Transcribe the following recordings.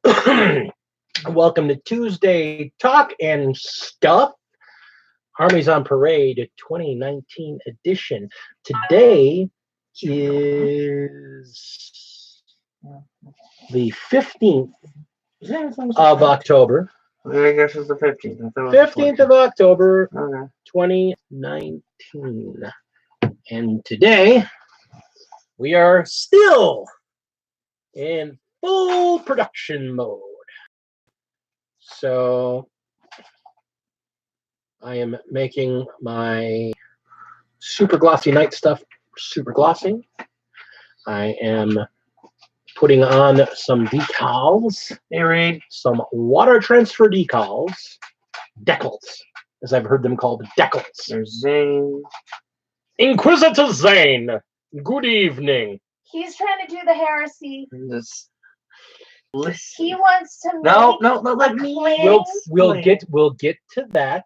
Welcome to Tuesday Talk and Stuff, Armies on Parade 2019 edition. Today is the 15th of October. I guess it's the 15th. 15th of October, Okay. 2019. And today we are still in full production mode. So I am making my super glossy night stuff super glossy. I am putting on some decals. Hey, Reed. Some water transfer decals. Decals, as I've heard them called, decals. There's Zane. Inquisitor Zane, good evening. He's trying to do the heresy. This. Listen. He wants to make No, let me. We'll get to that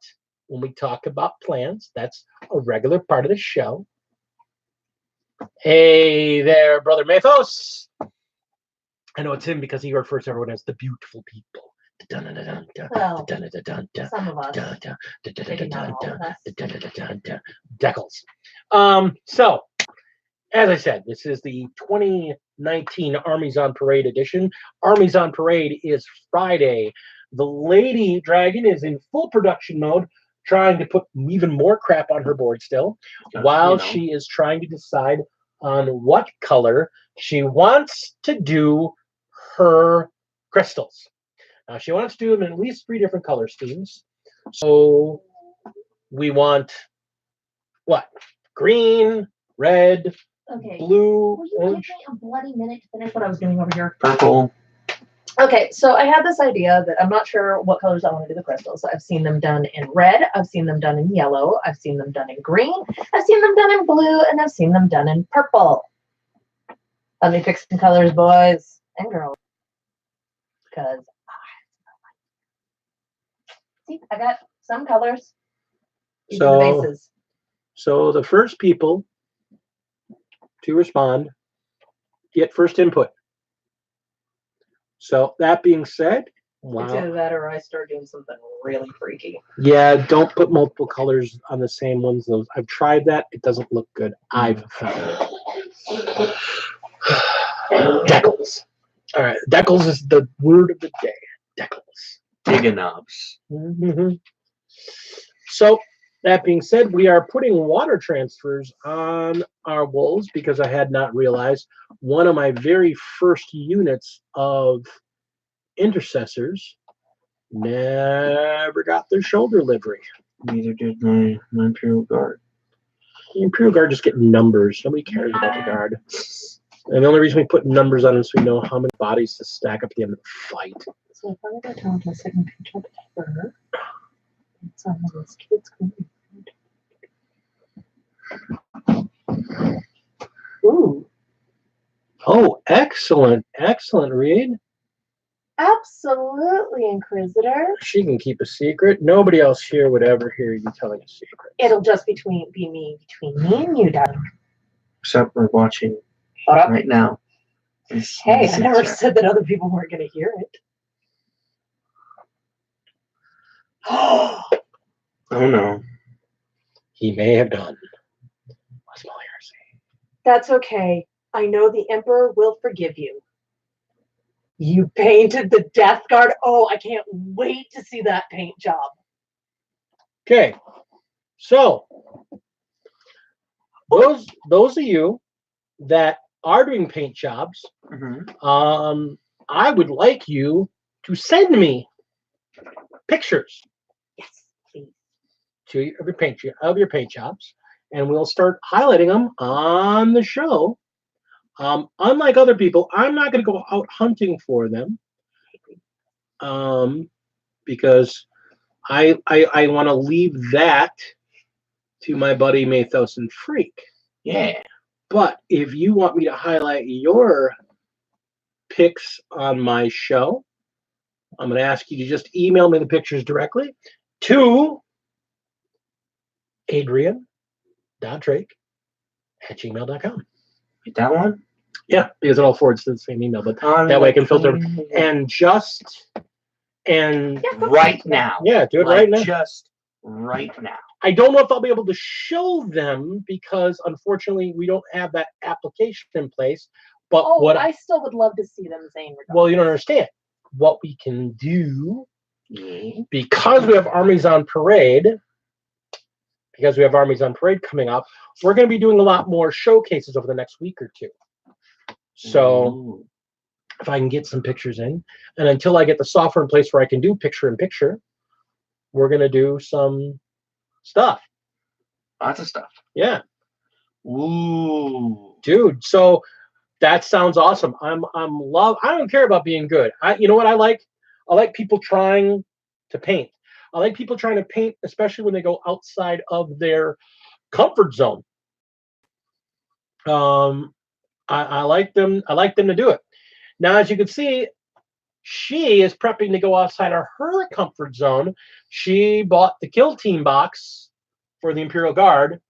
when we talk about plans. That's a regular part of the show. Hey there, Brother Mathos. I know it's him because he refers to everyone as the beautiful people. Well, some of us. Maybe not all of us. Decals. So, as I said, this is the 2019 Armies on Parade edition. Armies on Parade is Friday. The Lady Dragon is in full production mode, trying to put even more crap on her board still, while she is trying to decide on what color she wants to do her crystals. Now, she wants to do them in at least 3 different color schemes. So we want what? Green, red, Okay. blue, Will you orange. give me a bloody minute to finish what I was doing over here? Purple. Okay, so I had this idea that I'm not sure what colors I want to do the crystals. I've seen them done in red, I've seen them done in yellow, I've seen them done in green, I've seen them done in blue, and I've seen them done in purple. Let me pick some colors, boys and girls. Because see, I got some colors. These are the bases. So the first people to respond get first input. So that being said, It's either that or I start doing something really freaky. Yeah, don't put multiple colors on the same ones. Those I've tried that; it doesn't look good. I've found. Decals. All right, decals is the word of the day. Decals. Giganobs. Mm-hmm. So that being said, we are putting water transfers on our wolves because I had not realized one of my very first units of intercessors never got their shoulder livery. Neither did my Imperial Guard. The Imperial Guard just get numbers. Nobody cares about the Guard. And the only reason we put numbers on them is so we know how many bodies to stack up at the end of the fight. So if I go down to a second page up here, some of those kids can be. Ooh. Oh, excellent. Excellent, Reed. Absolutely, Inquisitor. She can keep a secret. Nobody else here would ever hear you telling a secret. It'll just be between me and you, darling. Except we're watching right now. Hey, I never said that other people weren't going to hear it. Oh no. He may have done a small heresy. That's okay. I know the Emperor will forgive you. You painted the Death Guard. Oh, I can't wait to see that paint job. Okay. So those of you that are doing paint jobs, I would like you to send me pictures. Yes, please. Of your paint jobs, and we'll start highlighting them on the show. Unlike other people, I'm not going to go out hunting for them, because I want to leave that to my buddy Mathos and Freak. Yeah. But if you want me to highlight your pics on my show, I'm going to ask you to just email me the pictures directly to Adrian.drake@gmail.com. That one? Yeah, because it all forwards to the same email, but that way I can filter and right now. Yeah, do it like right now. Just right now. I don't know if I'll be able to show them because unfortunately we don't have that application in place. But I still would love to see them, Zane. Well, you don't understand. What we can do, because we have Armies on Parade, coming up, we're going to be doing a lot more showcases over the next week or two. So if I can get some pictures in, and until I get the software in place where I can do picture-in-picture, we're going to do some stuff. Lots of stuff. Yeah. Ooh. Dude, so that sounds awesome. I don't care about being good. You know what I like? I like people trying to paint. I like people trying to paint, especially when they go outside of their comfort zone. I like them. I like them to do it. Now, as you can see, she is prepping to go outside of her comfort zone. She bought the Kill Team box for the Imperial Guard,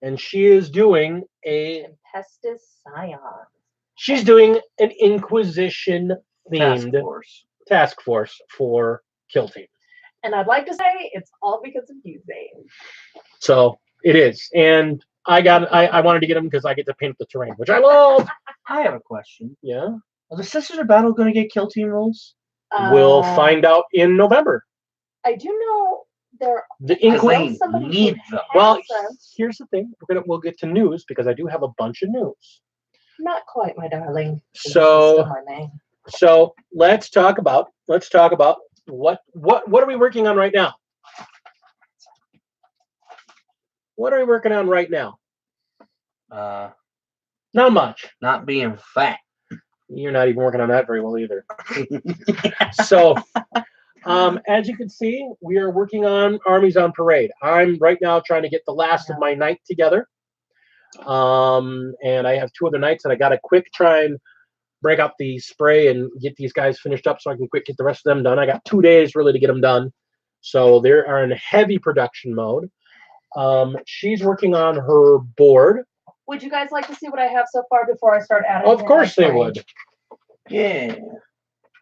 and she is doing a Tempestus Scion. She's doing an Inquisition themed task force for Kill Team. And I'd like to say it's all because of you, Zane. So it is. And I wanted to get them because I get to paint the terrain, which I love. I have a question. Yeah. Are the Sisters of Battle going to get Kill Team rules? We'll find out in November. I do know the Inquisition need them. Well, here's the thing. We'll get to news because I do have a bunch of news. Not quite, my darling. So let's talk about what are we working on right now? What are we working on right now? Not much. Not being fat. You're not even working on that very well either. So, as you can see, we are working on Armies on Parade. I'm right now trying to get the last of my night together. And I have 2 other nights that I got to quick try and break out the spray and get these guys finished up so I can quick get the rest of them done. I got 2 days really to get them done. So they are in heavy production mode. She's working on her board. Would you guys like to see what I have so far before I start adding? Of course they would. Yeah.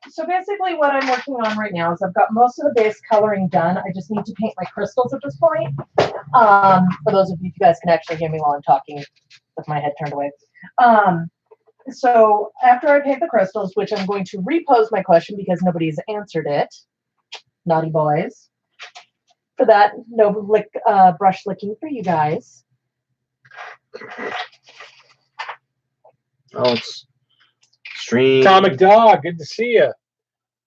So basically what I'm working on right now is I've got most of the base coloring done. I just need to paint my crystals at this point. For those of you guys can actually hear me while I'm talking with my head turned away. So after I paint the crystals, which I'm going to repose my question because nobody's answered it. Naughty boys. For that, no brush licking for you guys. Oh, it's stream. Comic Dog, good to see you. All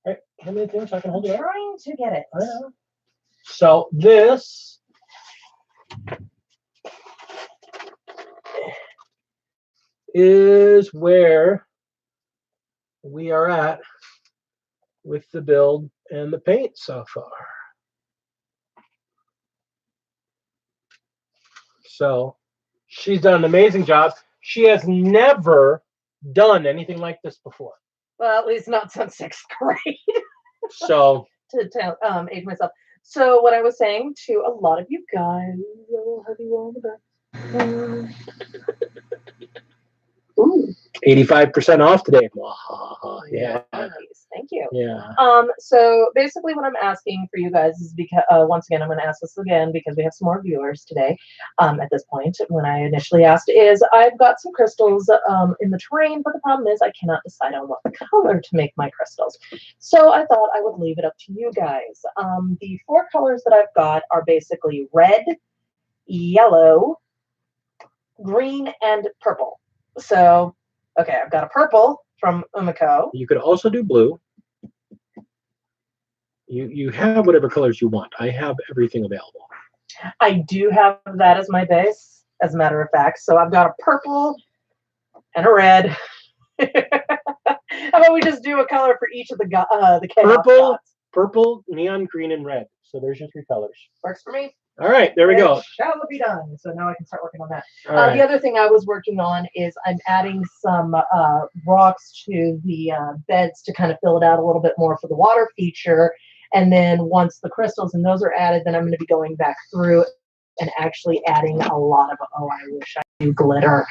right, hand me the so I can hold it up. Trying to get it. So this is where we are at with the build and the paint so far. So she's done an amazing job. She has never done anything like this before. Well, at least not since 6th grade. So to age myself. So what I was saying to a lot of you guys, I'll have you all the back. Ooh. 85% off today. Yeah. Nice. Thank you. Yeah. So basically what I'm asking for you guys is because once again I'm going to ask this again because we have some more viewers today. At this point, when I initially asked is I've got some crystals in the terrain, but the problem is I cannot decide on what color to make my crystals. So I thought I would leave it up to you guys. The 4 colors that I've got are basically red, yellow, green, and purple. So, okay, I've got a purple from Umiko. You could also do blue. You have whatever colors you want. I have everything available. I do have that as my base, as a matter of fact. So I've got a purple and a red. How about we just do a color for each of the chaos spots? Purple, neon green, and red. So there's your 3 colors. Works for me. All right, there we go. Shall be done. So now I can start working on that. Right. The other thing I was working on is I'm adding some rocks to the beds to kind of fill it out a little bit more for the water feature. And then once the crystals and those are added, then I'm going to be going back through and actually adding a lot of, I wish I knew glitter.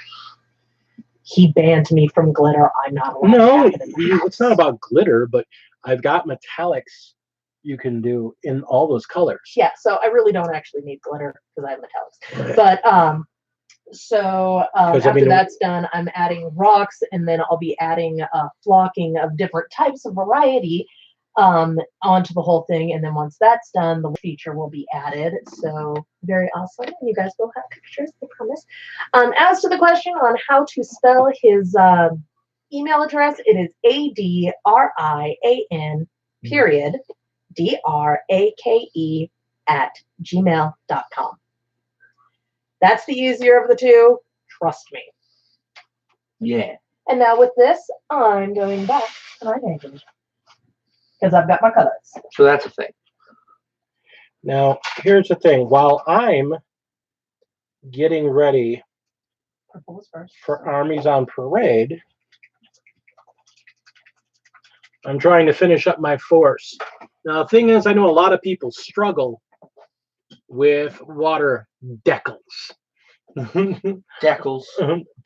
he banned me from glitter. I'm not allowed No, to have it in the house. it's not about glitter, but I've got metallics you can do in all those colors. Yeah, so I really don't actually need glitter because I have metallics. But after that's done, I'm adding rocks, and then I'll be adding a flocking of different types of variety onto the whole thing. And then once that's done, the feature will be added. So very awesome. And you guys will have pictures, I promise. As to the question on how to spell his email address, it is ADRIAN period DRAKE @gmail.com. That's the easier of the two. Trust me. Yeah. And now with this, I'm going back to my painting because I've got my colors. So that's a thing. Now, here's the thing. While I'm getting ready Purple was first. for Armies on Parade, I'm trying to finish up my force. Now, the thing is, I know a lot of people struggle with water decals. Decals.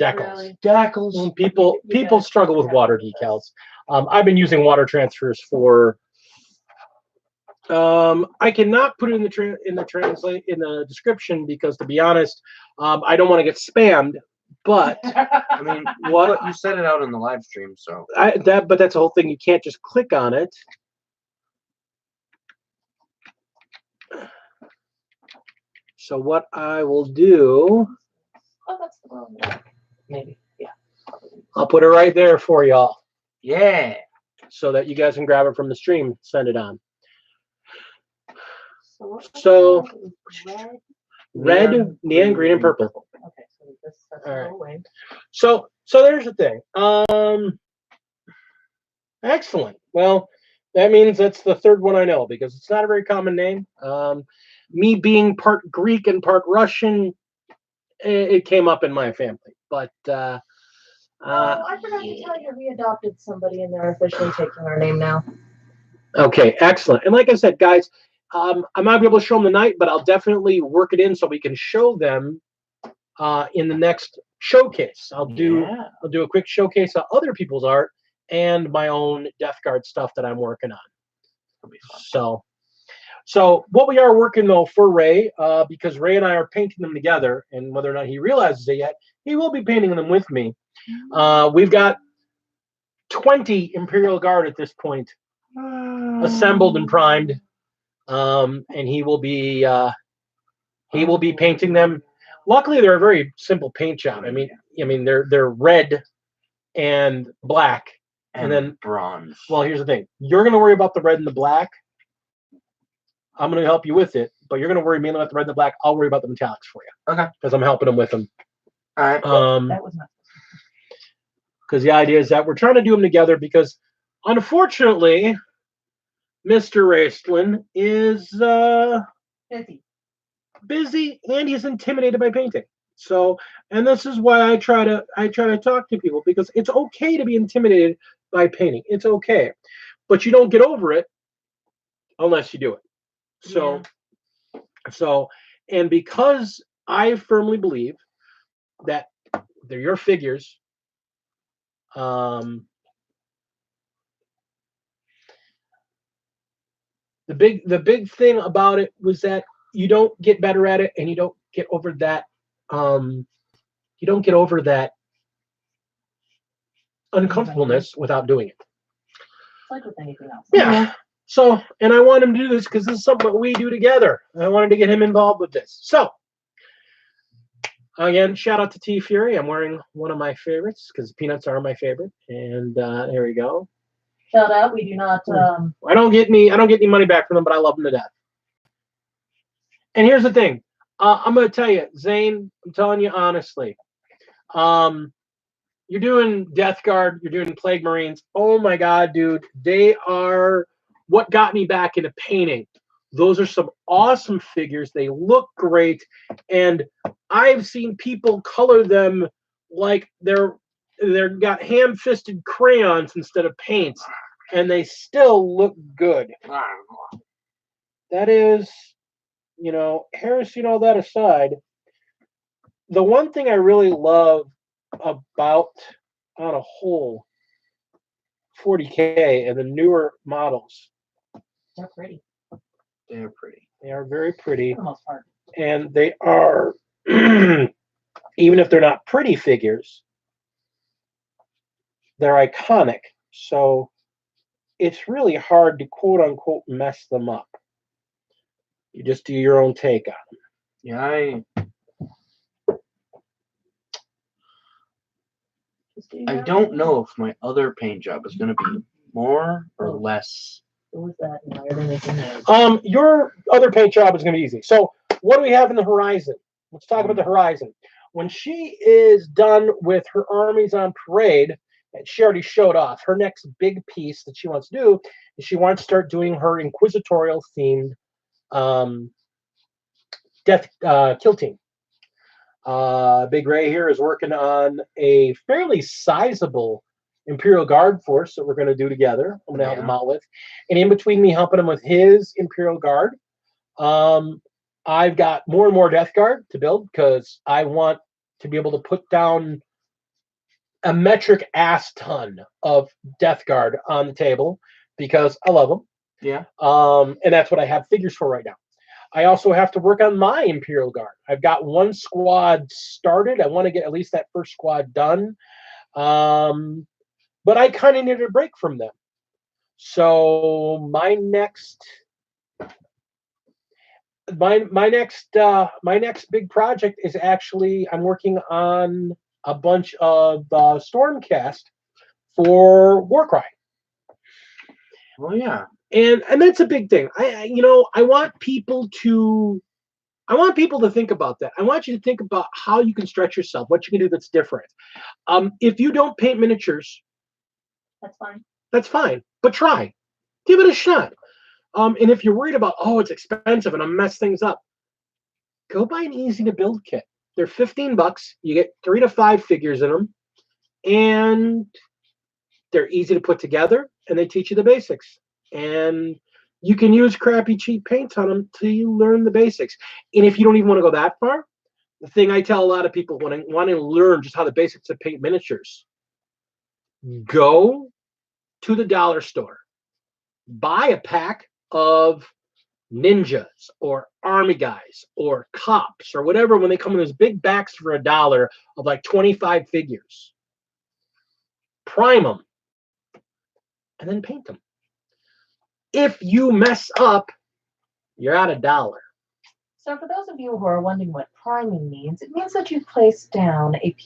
Decals. Really? Decals. People struggle with water decals. I've been using water transfers for. I cannot put it in the description because, to be honest, I don't want to get spammed. But I mean, what you said it out in the live stream, so but that's the whole thing. You can't just click on it. So what I will do, Oh, that's the wrong one. Maybe. Yeah. I'll put it right there for y'all, yeah. so that you guys can grab it from the stream, send it on. So Red, neon green, and purple. okay, so this that's All right. away. So there's the thing. Excellent. Well, that means that's the third one I know because it's not a very common name. Me being part Greek and part Russian, it came up in my family. But I forgot to tell you we adopted somebody and they're officially taking our name now. okay, excellent. And like I said, guys, I might be able to show them tonight, but I'll definitely work it in so we can show them in the next showcase. I'll do a quick showcase of other people's art and my own Death Guard stuff that I'm working on. That'll be fun. So what we are working though for Ray, because Ray and I are painting them together, and whether or not he realizes it yet, he will be painting them with me. We've got 20 Imperial Guard at this point, assembled and primed, and he will be painting them. Luckily, they're a very simple paint job. I mean they're red and black, and then bronze. Well, here's the thing: you're going to worry about the red and the black. I'm going to help you with it, but you're going to worry mainly about the red and the black. I'll worry about the metallics for you. Okay. Because I'm helping them with them. All right. That was not. Because the idea is that we're trying to do them together because, unfortunately, Mr. Raistlin is busy and he's intimidated by painting. So, and this is why I try to talk to people, because it's okay to be intimidated by painting. It's okay, but you don't get over it unless you do it. So, and because I firmly believe that they're your figures, the big thing about it was that you don't get better at it, and you don't get over that. You don't get over that uncomfortableness without doing it. It's like with anything else. Yeah. So, and I want him to do this because this is something that we do together. I wanted to get him involved with this. So, again, shout out to T Fury. I'm wearing one of my favorites because peanuts are my favorite. And there we go. Shout out. We do not. I don't get any money back from them, but I love them to death. And here's the thing. I'm going to tell you, Zane, I'm telling you honestly. You're doing Death Guard. You're doing Plague Marines. Oh, my God, dude. They are what got me back into painting. Those are some awesome figures. They look great. And I've seen people color them like they're got ham-fisted crayons instead of paints, and they still look good. That is, heresy and all that aside, the one thing I really love about on a whole 40K, and the newer models, They're pretty They're pretty. they are very pretty, for the most part. and they are even if they're not pretty figures, they're iconic. So it's really hard to quote unquote mess them up. You just do your own take on them. Yeah, I don't know if my other paint job is going to be more or less. What was that? Why are they making noise? Your other paint job is going to be easy. So what do we have in the horizon? Let's talk about the horizon. When she is done with her Armies on Parade, and she already showed off, her next big piece that she wants to do is she wants to start doing her inquisitorial themed death kill team. Big Ray here is working on a fairly sizable Imperial Guard force that we're going to do together. I'm going to help him out with. And in between me helping him with his Imperial Guard, I've got more and more Death Guard to build because I want to be able to put down a metric ass ton of Death Guard on the table because I love them. Yeah. And that's what I have figures for right now. I also have to work on my Imperial Guard. I've got one squad started. I want to get at least that first squad done. But I kind of needed a break from them. So my next big project is actually I'm working on a bunch of Stormcast for Warcry. Oh yeah. And that's a big thing. I want people to think about that. I want you to think about how you can stretch yourself, what you can do that's different. If you don't paint miniatures, That's fine. That's fine, but try. Give it a shot. And if you're worried about, it's expensive and I'll mess things up, go buy an easy to build kit. They're $15. You get 3 to 5 figures in them, and they're easy to put together, and they teach you the basics. And you can use crappy cheap paints on them till you learn the basics. And if you don't even want to go that far, the thing I tell a lot of people when I want to learn just how the basics of paint miniatures, go to the dollar store, buy a pack of ninjas or army guys or cops or whatever when they come in those big packs for $1 of like 25 figures. Prime them and then paint them. If you mess up, you're out $1. So for those of you who are wondering what priming means, it means that you place down a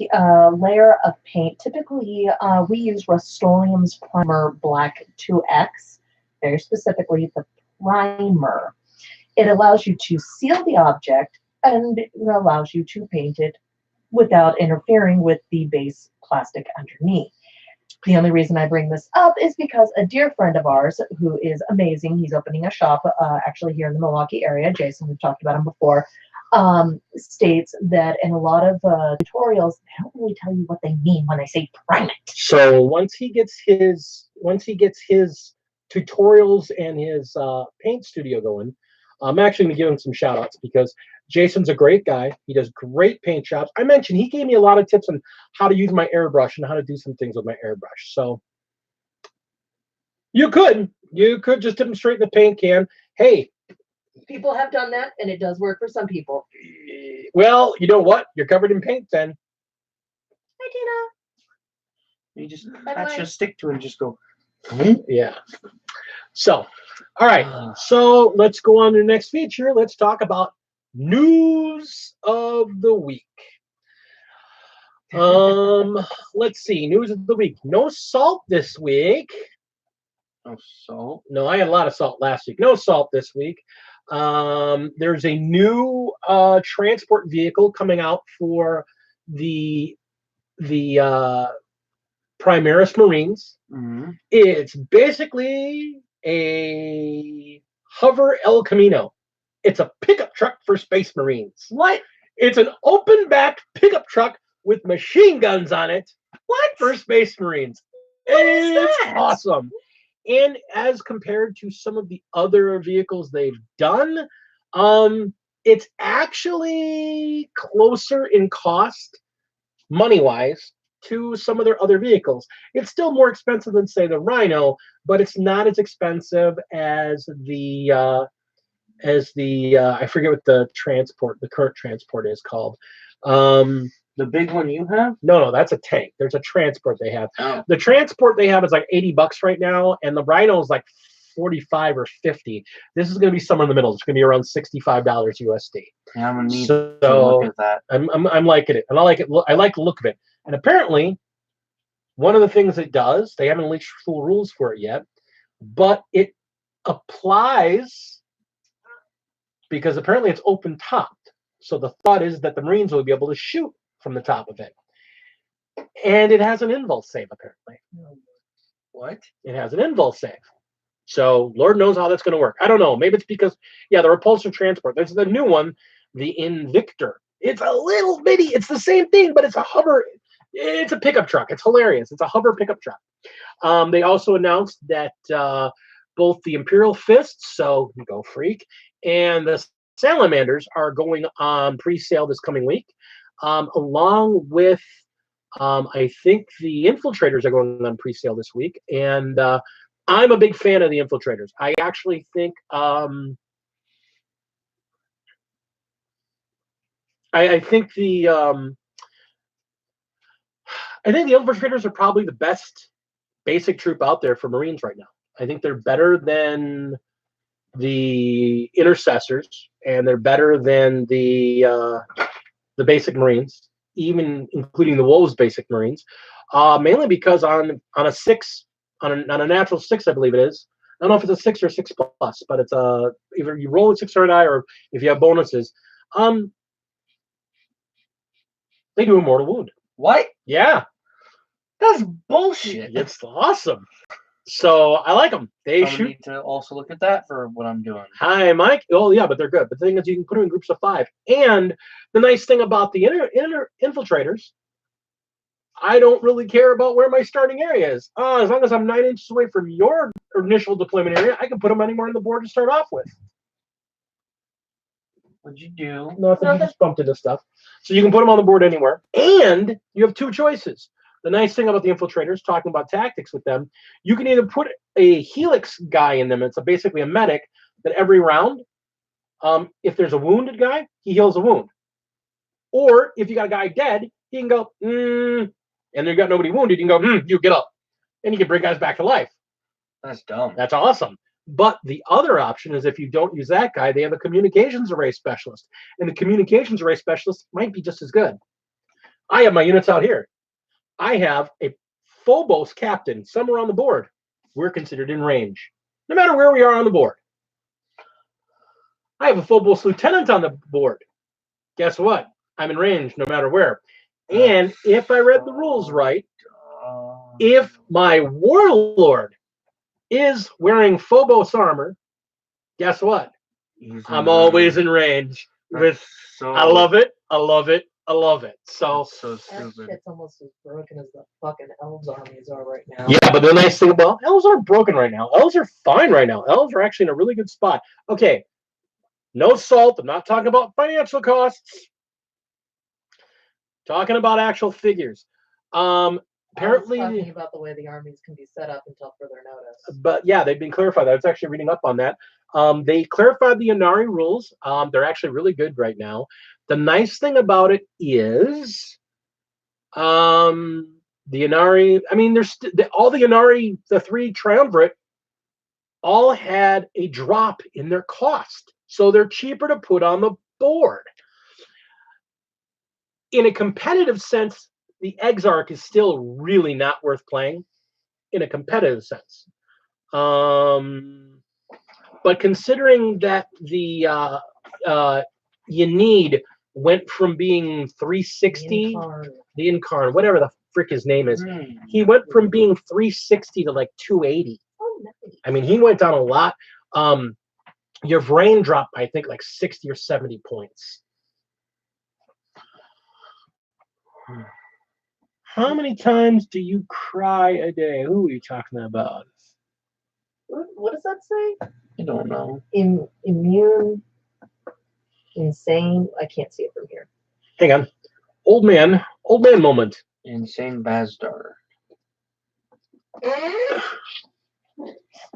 layer of paint. Typically, we use Rust-Oleum's Primer Black 2X, very specifically the primer. It allows you to seal the object and it allows you to paint it without interfering with the base plastic underneath. The only reason I bring this up is because a dear friend of ours who is amazing, he's opening a shop actually here in the Milwaukee area, Jason, we've talked about him before, states that in a lot of tutorials, they don't really tell you what they mean when they say prime it. So once he gets his tutorials and his paint studio going, I'm actually going to give him some shout outs because Jason's a great guy. He does great paint jobs. I mentioned he gave me a lot of tips on how to use my airbrush and how to do some things with my airbrush. So you could just dip them straight in the paint can. Hey, people have done that, and it does work for some people. Well, you know what? You're covered in paint then. Hi, Tina. You just attach a stick to it and just go. Yeah. So, all right. So let's go on to the next feature. Let's talk about news of the week. Let's see. News of the week. No salt this week. No salt? No, I had a lot of salt last week. No salt this week. There's a new transport vehicle coming out for the Primaris Marines. Mm-hmm. It's basically a hover El Camino. It's a pickup truck for Space Marines. What? It's an open-backed pickup truck with machine guns on it. What? For Space Marines. It's awesome. And as compared to some of the other vehicles they've done, it's actually closer in cost, money-wise, to some of their other vehicles. It's still more expensive than, say, the Rhino, but it's not as expensive as the I forget what the current transport is called. The big one you have? No, that's a tank. There's a transport they have. Oh. The transport they have is like $80 right now, and the Rhino is like 45 or 50. This is going to be somewhere in the middle. It's going to be around $65 USD. Yeah, I'm gonna need to look at that. I'm liking it, and I like it. I like the look of it. And apparently, one of the things it does, they haven't released full rules for it yet, but it applies because apparently it's open topped. So the thought is that the Marines will be able to shoot from the top of it. And it has an invul save, apparently. What? It has an invul save. So Lord knows how that's going to work. I don't know. Maybe it's because, yeah, the repulsor transport. There's the new one, the Invictor. It's a little bitty. It's the same thing, but it's a hover. It's a pickup truck. It's hilarious. It's a hover pickup truck. They also announced that both the Imperial Fists, so go freak, and the Salamanders are going on pre-sale this coming week, along with I think the Infiltrators are going on pre-sale this week, and I'm a big fan of the Infiltrators. I actually think I think the Infiltrators are probably the best basic troop out there for Marines right now. I think they're better than the Intercessors, and they're better than the basic Marines, even including the Wolves basic Marines, mainly because on a 6, on a natural 6, I believe it is. I don't know if it's a 6 or 6 plus, but it's either you roll a 6 or a die, or if you have bonuses, they do a mortal wound. What? Yeah, That's bullshit. it's awesome. So I like them. They I shoot. need to also look at that for what I'm doing. Hi, Mike. Oh, yeah, but they're good. But the thing is, you can put them in groups of 5. And the nice thing about the Infiltrators, I don't really care about where my starting area is. As long as I'm 9 inches away from your initial deployment area, I can put them anywhere on the board to start off with. What'd you do? Nothing. You just bumped into stuff. So you can put them on the board anywhere. And you have 2 choices. The nice thing about the Infiltrators, talking about tactics with them, you can either put a Helix guy in them. It's basically a medic that every round, if there's a wounded guy, he heals a wound. Or if you got a guy dead, he can go, and you got nobody wounded, you can go, you get up. And you can bring guys back to life. That's dumb. That's awesome. But the other option is if you don't use that guy, they have a communications array specialist. And the communications array specialist might be just as good. I have my units out here. I have a Phobos captain somewhere on the board. We're considered in range, no matter where we are on the board. I have a Phobos lieutenant on the board. Guess what? I'm in range no matter where. And if I read the rules right, if my warlord is wearing Phobos armor, guess what? I'm always in range. I love it. I love it. I love it. So That shit's almost as broken as the fucking elves armies are right now. yeah, but the nice thing about elves aren't broken right now. Elves are fine right now. Elves are actually in a really good spot. Okay, no salt. I'm not talking about financial costs. Talking about actual figures. Apparently, I was talking about the way the armies can be set up until further notice. But yeah, they've been clarified. I was actually reading up on that. They clarified the Inari rules. They're actually really good right now. The nice thing about it is, the Inari. I mean, there's all the Inari, the 3 triumvirate, all had a drop in their cost, so they're cheaper to put on the board. In a competitive sense, the Exarch is still really not worth playing in a competitive sense. But considering that the Yanid went from being 360, the Incarn, whatever the frick his name is, he went from being 360 to like 280. Oh, nice. I mean, he went down a lot. Your brain dropped by, I think, like 60 or 70 points. How many times do you cry a day? Who are you talking about? What does that say? I don't know. Immune, insane. I can't see it from here. Hang on. Old man moment. Insane Bazdar.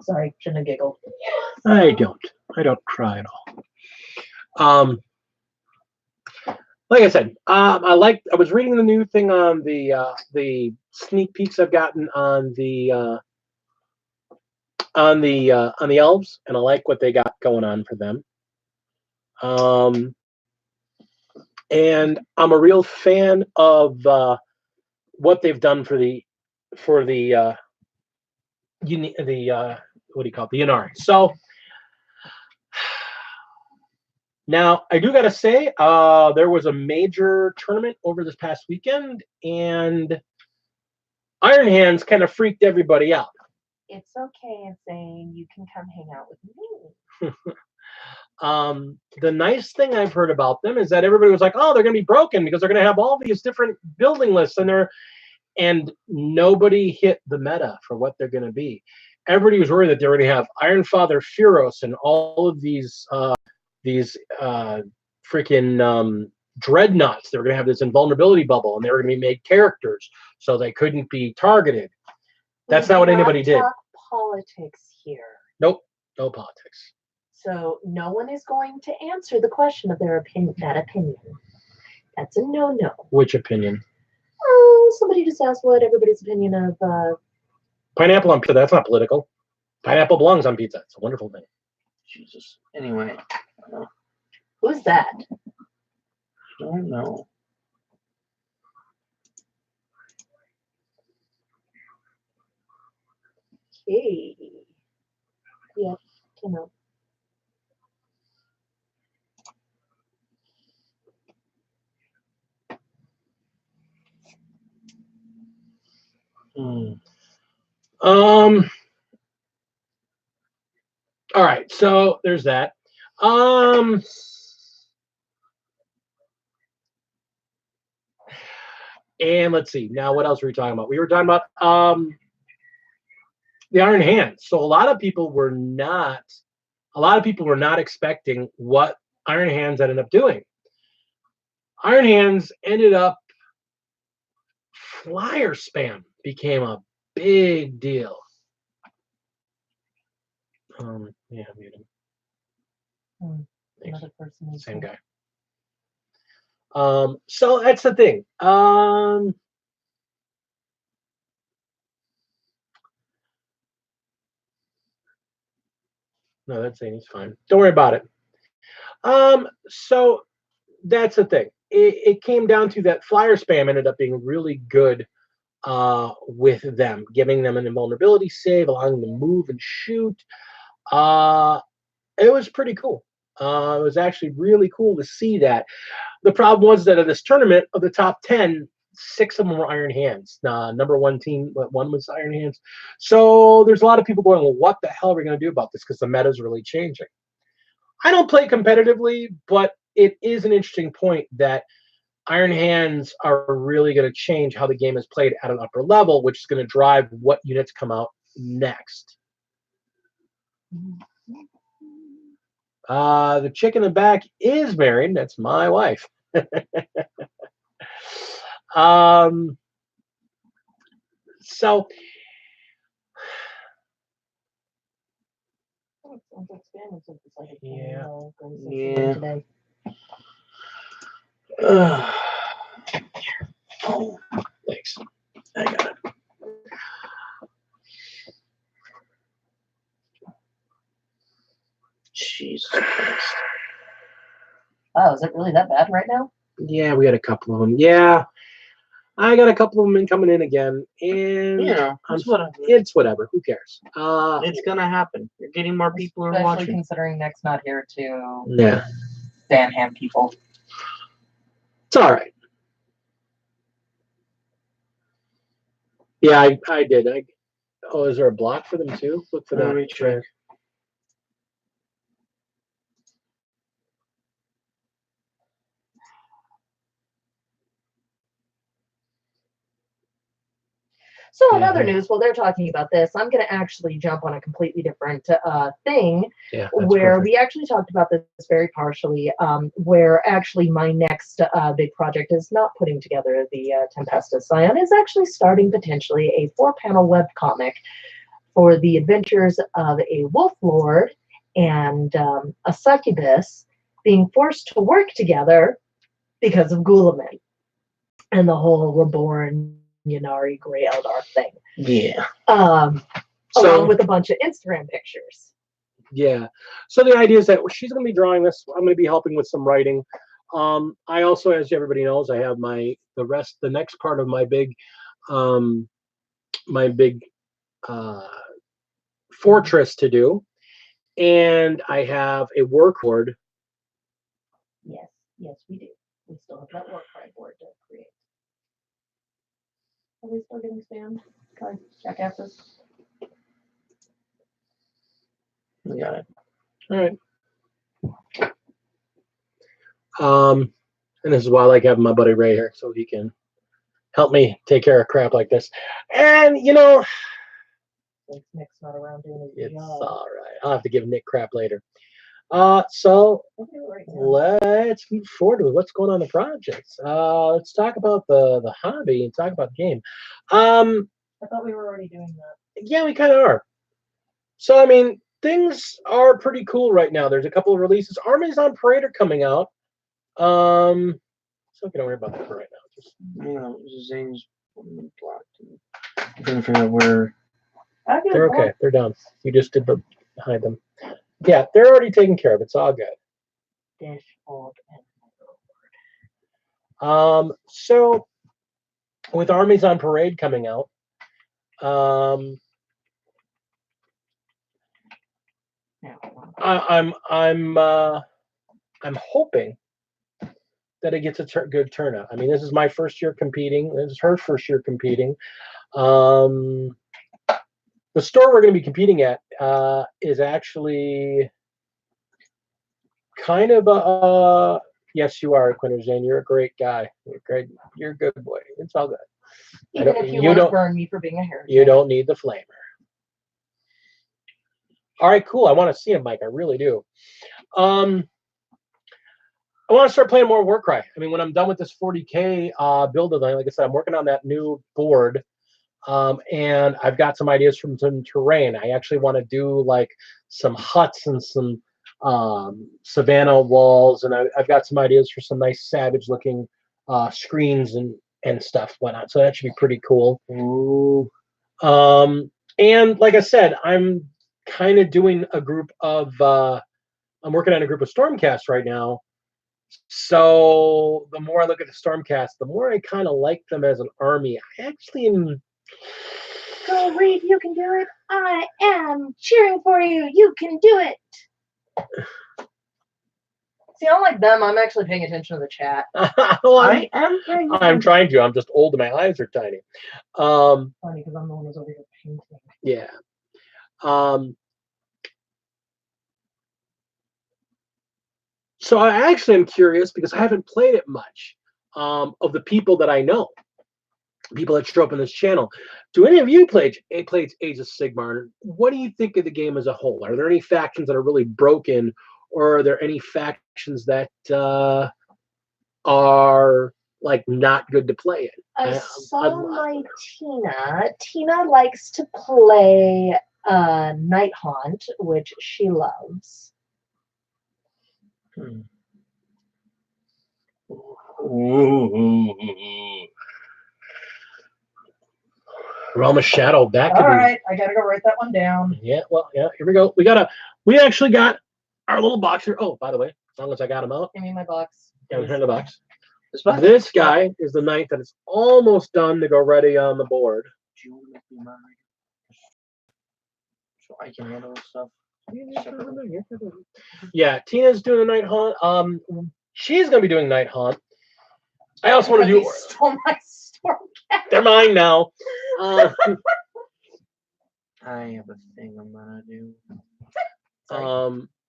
Sorry, shouldn't have giggled. I don't cry at all. Like I said, I was reading the new thing on the sneak peeks I've gotten on the elves, and I like what they got going on for them. And I'm a real fan of what they've done for the what do you call it, the Inari. So now I do got to say, there was a major tournament over this past weekend, and Iron Hands kind of freaked everybody out. It's okay, Insane. You can come hang out with me. The nice thing I've heard about them is that everybody was like, "Oh, they're going to be broken because they're going to have all these different building lists," and nobody hit the meta for what they're going to be. Everybody was worried that they were going to have Iron Father Furos and all of these freaking dreadnoughts. They were going to have this invulnerability bubble, and they were going to be made characters, so they couldn't be targeted. That's not what anybody did. Talk politics here. Nope, no politics. So no one is going to answer the question of their opinion. That opinion. That's a no-no. Which opinion? Somebody just asked what everybody's opinion of. Pineapple on pizza. That's not political. Pineapple belongs on pizza. It's a wonderful thing. Jesus. Anyway. Who's that? I don't know. Okay. Yeah, came out. All right, so there's that. And let's see. Now, what else were we talking about? We were talking about the Iron Hands. So a lot of people were not expecting what Iron Hands ended up doing. Iron Hands ended up flyer spam became a big deal. Yeah, I muted him. Another person. Same guy. So that's the thing. No, that's saying he's fine. Don't worry about it. So that's the thing. It came down to that flyer spam ended up being really good with them, giving them an invulnerability save, allowing them to move and shoot. It was pretty cool. It was actually really cool to see that. The problem was that in this tournament, of the top 10, 6 of them were Iron Hands. Number one team, one was Iron Hands. So there's a lot of people going, well, what the hell are we going to do about this? Because the meta is really changing. I don't play competitively, but it is an interesting point that Iron Hands are really going to change how the game is played at an upper level, which is going to drive what units come out next. The chick in the back is married. That's my wife. So yeah. Today. Oh, thanks. I got it. Jesus Christ. Wow, is it really that bad right now? Yeah, we had a couple of them. Yeah, I got a couple of them coming in again, and It's whatever. It's whatever. Who cares? It's gonna happen. You're getting more people who are Especially watching. considering Nick's not here to Yeah, Danham people. it's all right. Yeah, I did. Oh, is there a block for them too? Look for that. Let me check. So in other news, while they're talking about this, I'm going to actually jump on a completely different thing where perfect. we actually talked about this very partially, where actually my next big project is not putting together the Tempesta Scion, is actually starting potentially a 4-panel webcomic for the adventures of a wolf lord and a succubus being forced to work together because of Gulaman and the whole Reborn Yanari Grey Eldar thing. Yeah. Along with a bunch of Instagram pictures. Yeah. So the idea is that she's going to be drawing this. I'm going to be helping with some writing. I also, as everybody knows, I have the next part of my big fortress to do, and I have a war board. Yes, we do. We still have that war cry board to create. Are we still getting spammed? Okay, jackasses. We got it. All right. And this is why I like having my buddy Ray here, so he can help me take care of crap like this. And Since Nick's not around doing his it's job. all right. I'll have to give Nick crap later. So let's move forward with what's going on in the projects. Let's talk about the hobby and talk about the game. I thought we were already doing that. Yeah, we kind of are. So I mean, things are pretty cool right now. There's a couple of releases. Armies on Parade are coming out. So don't worry about that for right now. Just Zane's blocked. I'm trying to figure out where. they're okay. They're done. You just did hide them. Yeah, they're already taken care of. It's all good. So with Armies on Parade coming out, I'm hoping that it gets a good turnout. I mean, this is my first year competing. This is her first year competing. The store we're going to be competing at is actually kind of yes, you are, Quinter Zane. You're a great guy. You're great. You're a good boy. It's all good. Even if you want to burn me for being a heretic. You don't need the flamer. All right, cool. I want to see him, Mike. I really do. I want to start playing more Warcry. I mean, when I'm done with this 40K build, like I said, I'm working on that new board. And I've got some ideas from some terrain. I actually want to do like some huts and some savanna walls, and I've got some ideas for some nice savage-looking screens and stuff, whatnot. So that should be pretty cool. Ooh. And like I said, I'm kind of doing a group of. I'm working on a group of Stormcast right now. So the more I look at the Stormcast, the more I kind of like them as an army. I actually am. Go, Reed, you can do it. I am cheering for you. You can do it. See, unlike them, I'm actually paying attention to the chat. I'm trying to. I'm just old and my eyes are tiny. Funny, because I'm the one who's over here painting. Yeah. So I actually am curious because I haven't played it much. Of the people that I know, people that show up on this channel, do any of you played Age of Sigmar? What do you think of the game as a whole? Are there any factions that are really broken, or are there any factions that are like not good to play in? I saw my Tina. Tina likes to play Night Haunt, which she loves. Realm of Shadow. That could All right, I gotta go write that one down. Yeah, well, yeah. Here we go. We actually got our little box here. Oh, by the way, as long as I got them out. Give me my box. Yeah, we turn the box. This guy is the knight that is almost done to go ready on the board. Do you want to make me mine? So I can handle stuff. Yeah, Tina's doing the Night Haunt. She's gonna be doing Night Haunt. I also want to do. Stole my Stormcast. They're mine now. I have a thing I'm gonna do.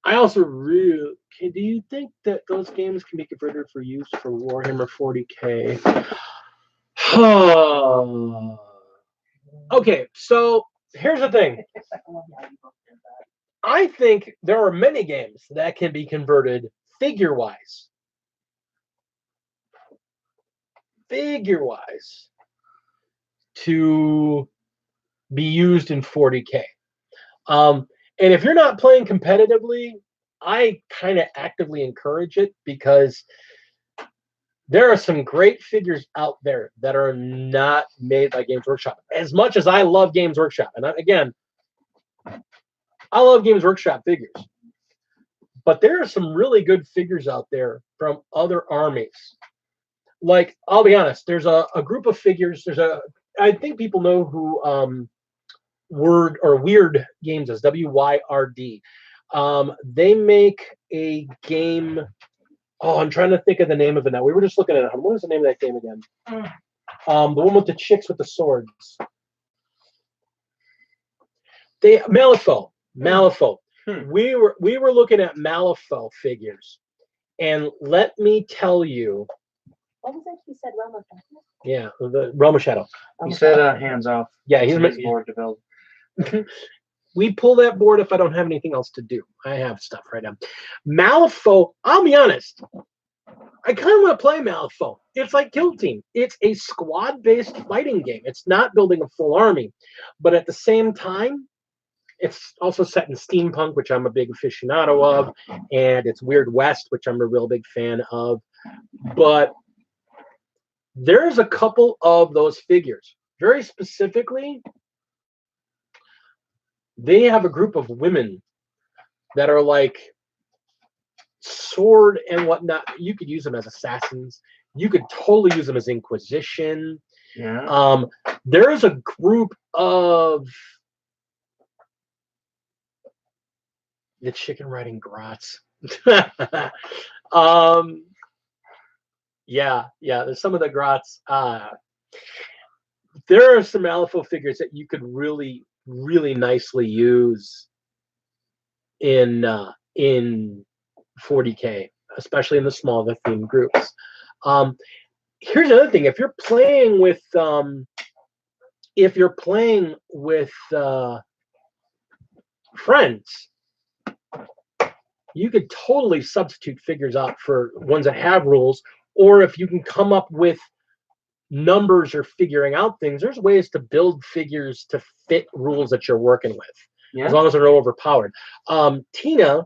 I also really. Do you think that those games can be converted for use for Warhammer 40K? Okay, so here's the thing. I think there are many games that can be converted figure-wise. Figure-wise. To be used in 40K. And if you're not playing competitively, I kind of actively encourage it because there are some great figures out there that are not made by Games Workshop. As much as I love Games Workshop, and again, I love Games Workshop figures, but there are some really good figures out there from other armies. Like, I'll be honest, there's a group of figures. I think people know who Weird Games is, WYRD. They make a game. Oh, I'm trying to think of the name of it now. We were just looking at it. What was the name of that game again? The one with the chicks with the swords. Malifaux. We were looking at Malifaux figures, and let me tell you. What was it? He said Realm of Darkness? Yeah, the Realm of Shadow. He said hands off. Yeah, he's his board developed. We pull that board if I don't have anything else to do. I have stuff right now. Malifaux, I'll be honest. I kind of want to play Malifaux. It's like Kill Team. It's a squad-based fighting game. It's not building a full army. But at the same time, it's also set in steampunk, which I'm a big aficionado of. And it's Weird West, which I'm a real big fan of. But there's a couple of those figures. Very specifically, they have a group of women that are like sword and whatnot. You could use them as assassins. You could totally use them as Inquisition. Yeah. There's a group of the chicken riding grots. Yeah. There's some of the grots. There are some Malifaux figures that you could really, really nicely use in 40K, especially in the smaller theme groups. Here's another thing: if you're playing with friends, you could totally substitute figures out for ones that have rules, or if you can come up with numbers or figuring out things, there's ways to build figures to fit rules that you're working with, as long as they're not overpowered. Tina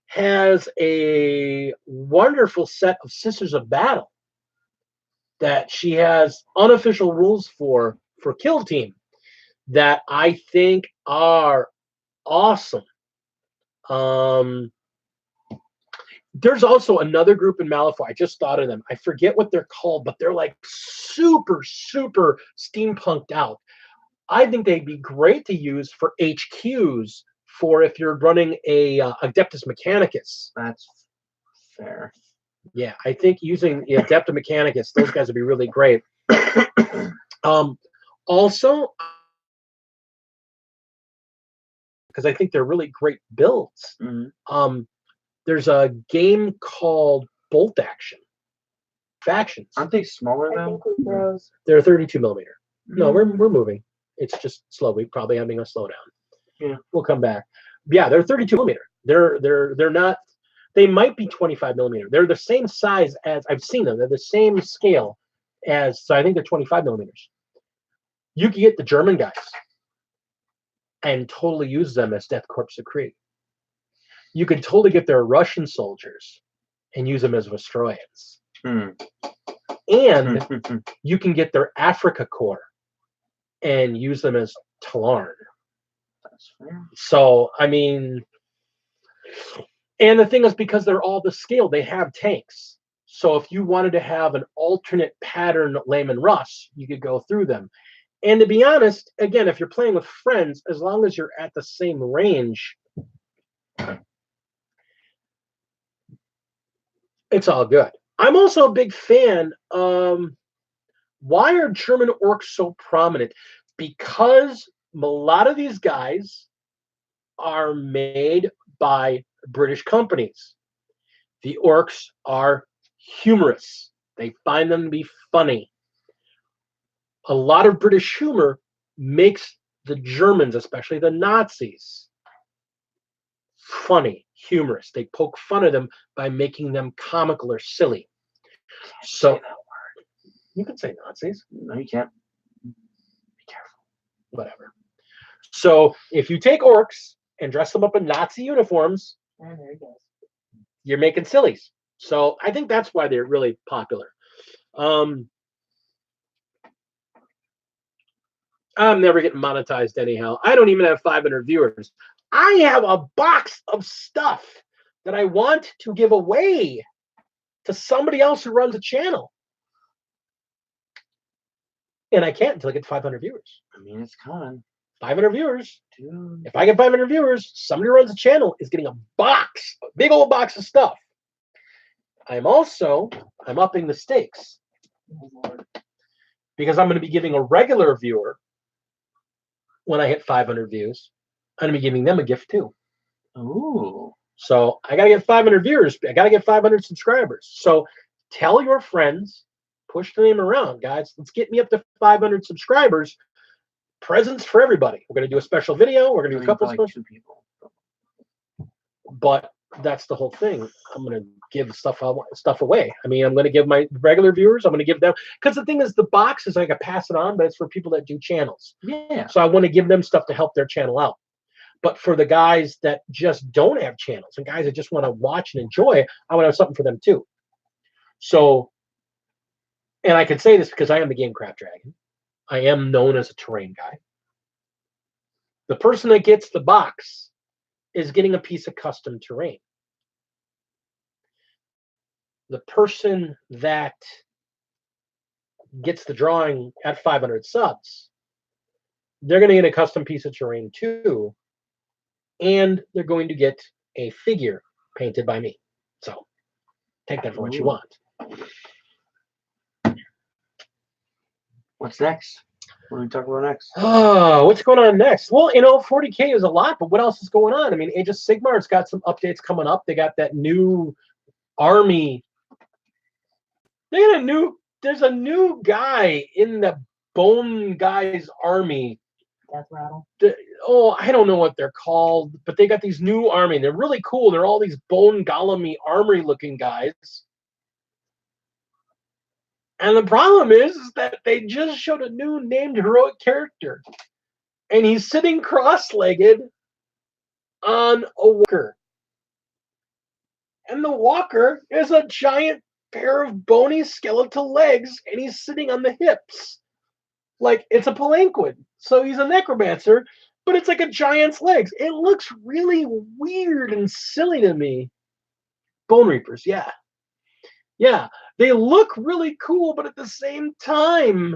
has a wonderful set of Sisters of Battle that she has unofficial rules for Kill Team that I think are awesome. There's also another group in Malifaux. I just thought of them. I forget what they're called, but they're like super, super steampunked out. I think they'd be great to use for HQs for if you're running a Adeptus Mechanicus. That's fair. Yeah, I think using the Adeptus Mechanicus, those guys would be really great. Also, because I think they're really great builds. Mm-hmm. There's a game called Bolt Action. Factions. Aren't they smaller though? They're 32 millimeter. No, we're moving. It's just slow. We're probably having a slowdown. Yeah, we'll come back. Yeah, they're 32 millimeter. They're not. They might be 25 millimeter. They're the same size as I've seen them. They're the same scale as. So I think they're 25 millimeters. You can get the German guys and totally use them as Death Corps Decree. You could totally get their Russian soldiers and use them as Vostroyans. And you can get their Africa Corps and use them as Talarn. That's fair. So, I mean, and the thing is, because they're all the scale, they have tanks. So if you wanted to have an alternate pattern Lehman Russ, you could go through them. And to be honest, again, if you're playing with friends, as long as you're at the same range, it's all good. I'm also a big fan. Why are German orcs so prominent? Because a lot of these guys are made by British companies. The orcs are humorous. They find them to be funny. a lot of British humor makes the Germans, especially the Nazis, funny, humorous. They poke fun of them by making them comical or silly. So you can say Nazis. No, you can't. Be careful. Whatever. So if you take orcs and dress them up in Nazi uniforms, And there he goes. you're making sillies. So I think that's why they're really popular. I'm never getting monetized anyhow. I don't even have 500 viewers. I have a box of stuff that I want to give away to somebody else who runs a channel. And I can't until I get 500 viewers. I mean, it's coming. 500 viewers. Dude. If I get 500 viewers, somebody who runs a channel is getting a box, a big old box of stuff. I'm upping the stakes because I'm going to be giving a regular viewer, when I hit 500 views, I'm going to be giving them a gift too. Ooh. So I got to get 500 viewers. I got to get 500 subscribers. So tell your friends, push the name around, guys. Let's get me up to 500 subscribers. Presents for everybody. We're going to do a special video. We're going to do a couple like 2 people. But that's the whole thing. I'm going to give stuff away. I mean, I'm going to give my regular viewers, I'm going to give them, because the thing is, the box is like I pass it on, but it's for people that do channels. Yeah. So I want to give them stuff to help their channel out. But for the guys that just don't have channels and guys that just want to watch and enjoy, I want to have something for them too. So, and I can say this because I am the Game Craft Dragon. I am known as a terrain guy. The person that gets the box is getting a piece of custom terrain. The person that gets the drawing at 500 subs, they're going to get a custom piece of terrain too, and they're going to get a figure painted by me. So take that for what you want. What's next? What are we talking about next? Oh, what's going on next? Well, 40K is a lot, but what else is going on? I mean, Age of Sigmar's got some updates coming up. They got that new army. There's a new guy in the Bone Guy's army. Death Rattle. I don't know what they're called, but they got these new army. They're really cool. They're all these Bone Golem-y armory-looking guys. And the problem is that they just showed a new named heroic character. And he's sitting cross-legged on a walker. And the walker is a giant pair of bony skeletal legs, and he's sitting on the hips. Like, it's a palanquin. So he's a necromancer, but it's like a giant's legs. It looks really weird and silly to me. Bone Reapers, yeah. Yeah, they look really cool, but at the same time,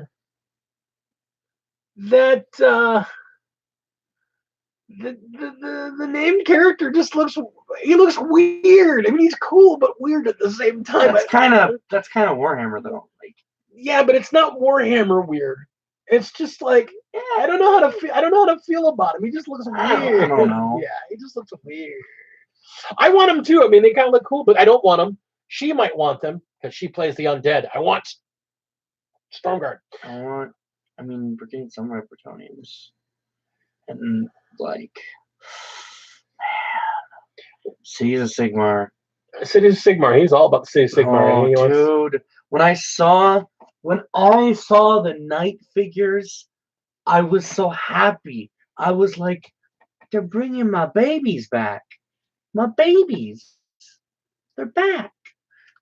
that the named character just looks weird. I mean, he's cool but weird at the same time. That's kind of Warhammer though. Like, yeah, but it's not Warhammer weird. It's just like, I don't know how to feel about him. He just looks weird. I don't know. Yeah, he just looks weird. I want him too. I mean, they kind of look cool, but I don't want them. She might want them because she plays the undead. I want Stormguard. I mean, we're getting some Repertonians. And, like, man. Cities of Sigmar. Cities of Sigmar. He's all about the City of Sigmar. Oh, dude. When I saw the Knight figures, I was so happy. I was like, they're bringing my babies back. My babies. They're back.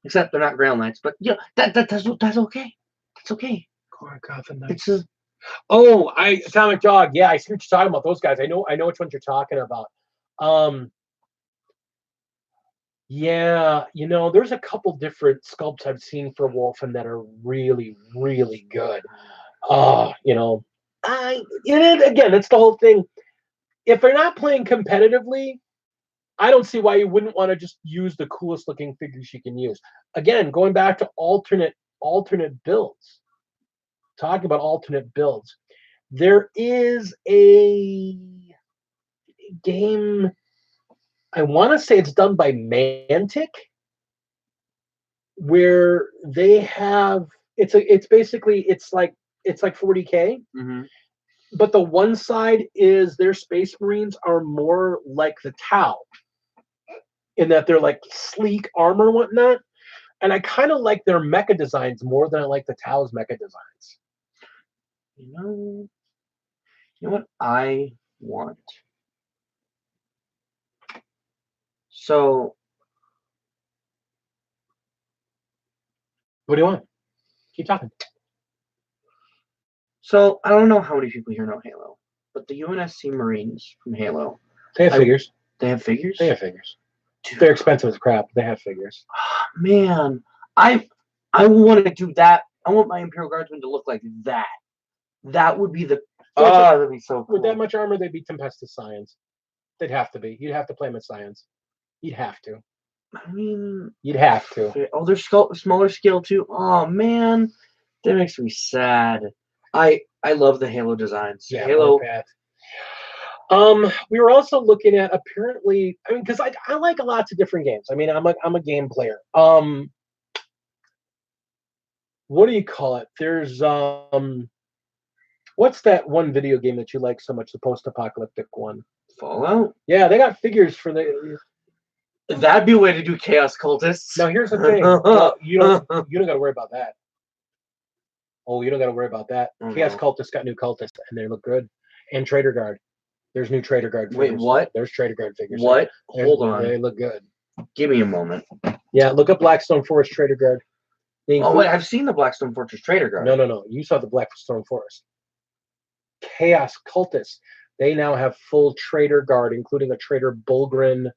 Except they're not Grail Knights, but yeah, that's okay. That's okay. It's a Atomic Dog. Yeah, I see what you're talking about. Those guys. I know which ones you're talking about. Yeah, there's a couple different sculpts I've seen for Wolfen that are really, really good. Again, it's the whole thing. If they're not playing competitively, I don't see why you wouldn't want to just use the coolest looking figures you can use. Again, going back to alternate builds. Talking about alternate builds. There is a game, I want to say it's done by Mantic, where they have it's like it's like 40K. Mm-hmm. But the one side is their Space Marines are more like the Tau, in that they're like sleek armor and whatnot. And I kind of like their mecha designs more than I like the Tau's mecha designs. You know what I want? So, What do you want? Keep talking. so I don't know how many people here know Halo, but the UNSC Marines from Halo, They have figures. they have figures? They have figures. Dude, They're expensive as crap. They have figures. man, I want to do that. I want my Imperial Guardsmen to look like that. That would be the. That'd be so cool. With that much armor, they'd be Tempestus Scions. They'd have to be. You'd have to play them as Scions. You'd have to. I mean, You'd have to. oh, they're smaller scale too. Oh man, that makes me sad. I love the Halo designs. Yeah, Halo. bad. We were also looking at apparently. I mean, because I like lots of different games. I mean, I'm a game player. What do you call it? There's what's that one video game that you like so much? The post-apocalyptic one. Fallout. Yeah, they got figures for the. That'd be a way to do Chaos Cultists. Now here's the thing. Well, you don't got to worry about that. Oh, you don't got to worry about that. Oh, Chaos no. Cultists got new cultists, and they look good. And Trader Guard. There's new Trader Guard figures. Wait, what? There's Trader Guard figures. What? Hold on. They look good. Give me a moment. Yeah, look up Blackstone Forest Trader Guard. Oh wait, I've seen the Blackstone Fortress Trader Guard. No. You saw the Blackstone Forest. Chaos Cultists. They now have full Trader Guard, including a Trader Bulgrin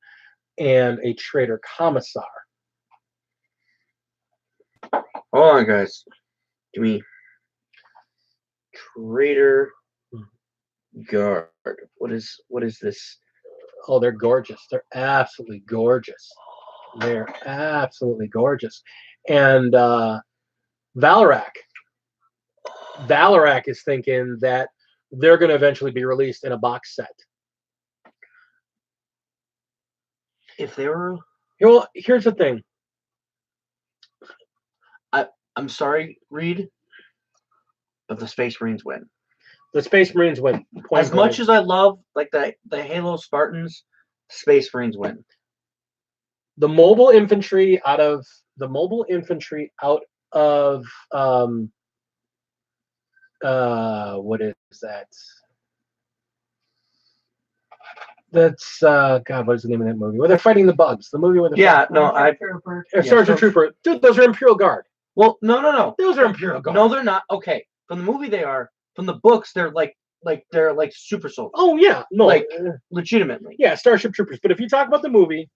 and a Trader Commissar. Hold on, guys. Give me Trader Guard. What is this? Oh, they're gorgeous. They're absolutely gorgeous. They're absolutely gorgeous. And Valerac is thinking that they're going to eventually be released in a box set. If they were, Well, here's the thing. I'm sorry, Reed, but the Space Marines win. The Space Marines win. As much as I love like the Halo Spartans, Space Marines win. The mobile infantry out of what is that? That's God, what is the name of that movie? Where they're fighting the bugs. The movie where they're Sergeant Trooper. Dude, those are Imperial Guard. Well, no. Those are Imperial Guard. No, they're not. Okay. From the movie they are. From the books, they're like super soldiers. Oh yeah. No, like legitimately. Yeah, Starship Troopers. But if you talk about the movie,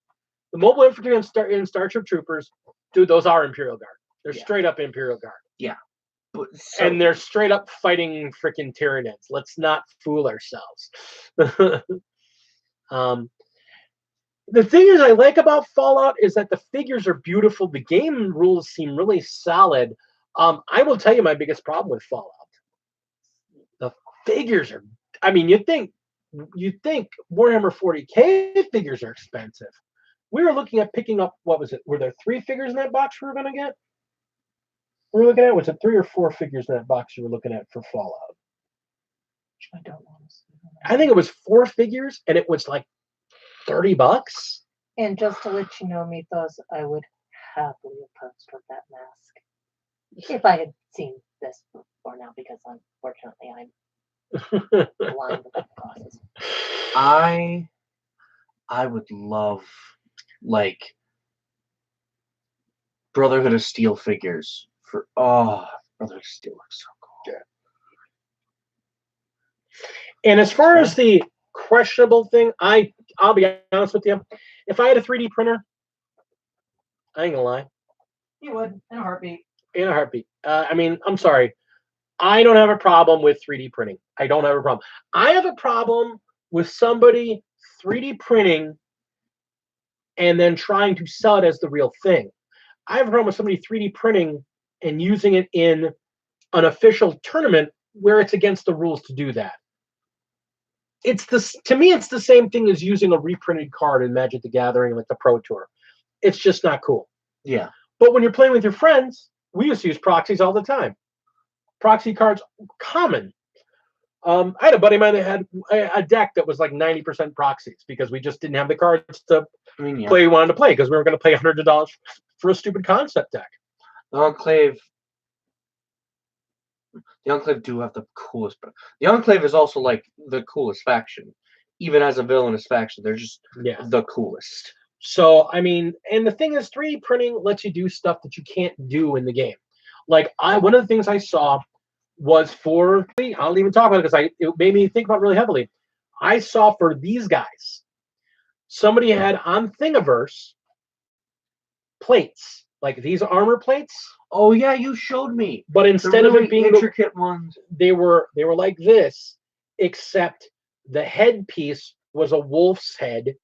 the mobile infantry in Starship Troopers, dude, those are Imperial Guard. They're straight up Imperial Guard. Yeah. And they're straight up fighting freaking Tyranids. Let's not fool ourselves. The thing is I like about Fallout is that the figures are beautiful. The game rules seem really solid. I will tell you my biggest problem with Fallout. The figures are, I mean, you think Warhammer 40K figures are expensive. We were looking at picking up, what was it? Were there 3 figures in that box we were going to get? Was it 3 or 4 figures in that box you were looking at for Fallout? I don't want to see. I think it was 4 figures, and it was like $30. And just to let you know, Mythos, I would happily have posed with that mask if I had seen this before now, because unfortunately I'm blind with glasses. I would love like Brotherhood of Steel figures for Brotherhood of Steel looks so cool. Yeah. And as far as the questionable thing, I'll be honest with you. If I had a 3D printer, I ain't gonna lie. You would, in a heartbeat. In a heartbeat. I mean, I'm sorry. I don't have a problem with 3D printing. I don't have a problem. I have a problem with somebody 3D printing and then trying to sell it as the real thing. I have a problem with somebody 3D printing and using it in an official tournament where it's against the rules to do that. To me, it's the same thing as using a reprinted card in Magic the Gathering, like the Pro Tour. It's just not cool. Yeah. But when you're playing with your friends, we used to use proxies all the time. Proxy cards, common. I had a buddy of mine that had a deck that was like 90% proxies because we just didn't have the cards to I mean, yeah. play we wanted to play because we were going to pay $100 for a stupid concept deck. The Enclave do have the coolest, but the Enclave is also like the coolest faction. Even as a villainous faction, they're just the coolest. So, I mean, and the thing is, 3D printing lets you do stuff that you can't do in the game. Like, one of the things I saw was for, I'll even talk about it because it made me think about it really heavily. I saw for these guys, somebody had on Thingiverse plates, like these armor plates. Oh yeah, you showed me. But instead of it being intricate ones, they were like this, except the headpiece was a wolf's head,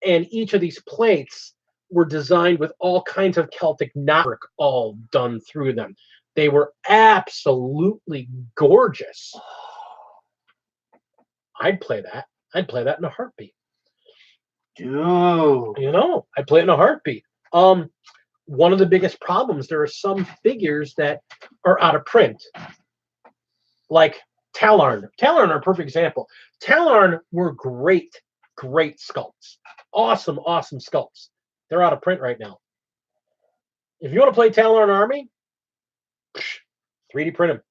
and each of these plates were designed with all kinds of Celtic knotwork all done through them. They were absolutely gorgeous. I'd play that. I'd play that in a heartbeat. Dude. You know, I'd play it in a heartbeat. One of the biggest problems, there are some figures that are out of print. Like Talarn. Talarn are a perfect example. Talarn were great sculpts. Awesome sculpts. They're out of print right now. If you want to play Talarn Army, 3D print them.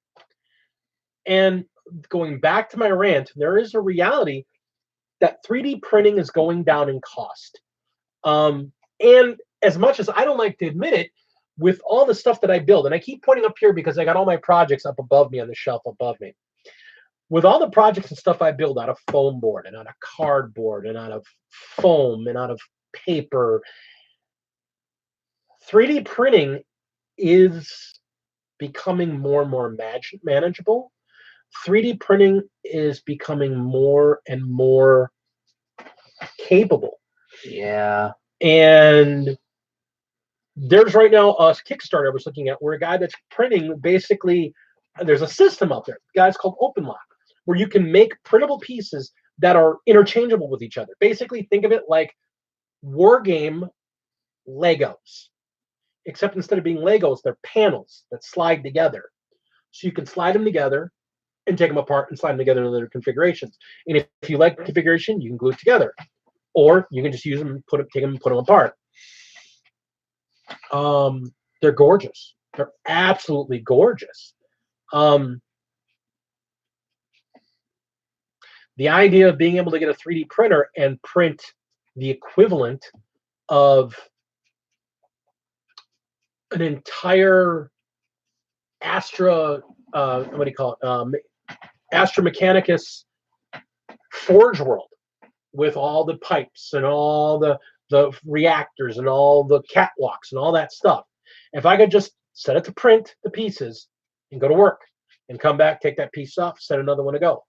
And going back to my rant, there is a reality that 3D printing is going down in cost. And as much as I don't like to admit it, with all the stuff that I build, and I keep pointing up here because I got all my projects up above me on the shelf above me. With all the projects and stuff I build out of foam board and out of cardboard and out of foam and out of paper, 3D printing is becoming more and more manageable. 3D printing is becoming more and more capable. Yeah. And there's right now a Kickstarter I was looking at where a guy that's printing basically, there's a system out there, guys called OpenLock, where you can make printable pieces that are interchangeable with each other. Basically, think of it like war game Legos, except instead of being Legos, they're panels that slide together. So you can slide them together and take them apart and slide them together in other configurations. And if you like the configuration, you can glue it together. Or you can just use them and take them and put them apart. They're gorgeous. They're absolutely gorgeous. The idea of being able to get a 3D printer and print the equivalent of an entire Astra Mechanicus Forge World with all the pipes and all the reactors and all the catwalks and all that stuff. If I could just set it to print the pieces and go to work and come back, take that piece off, set another one to go.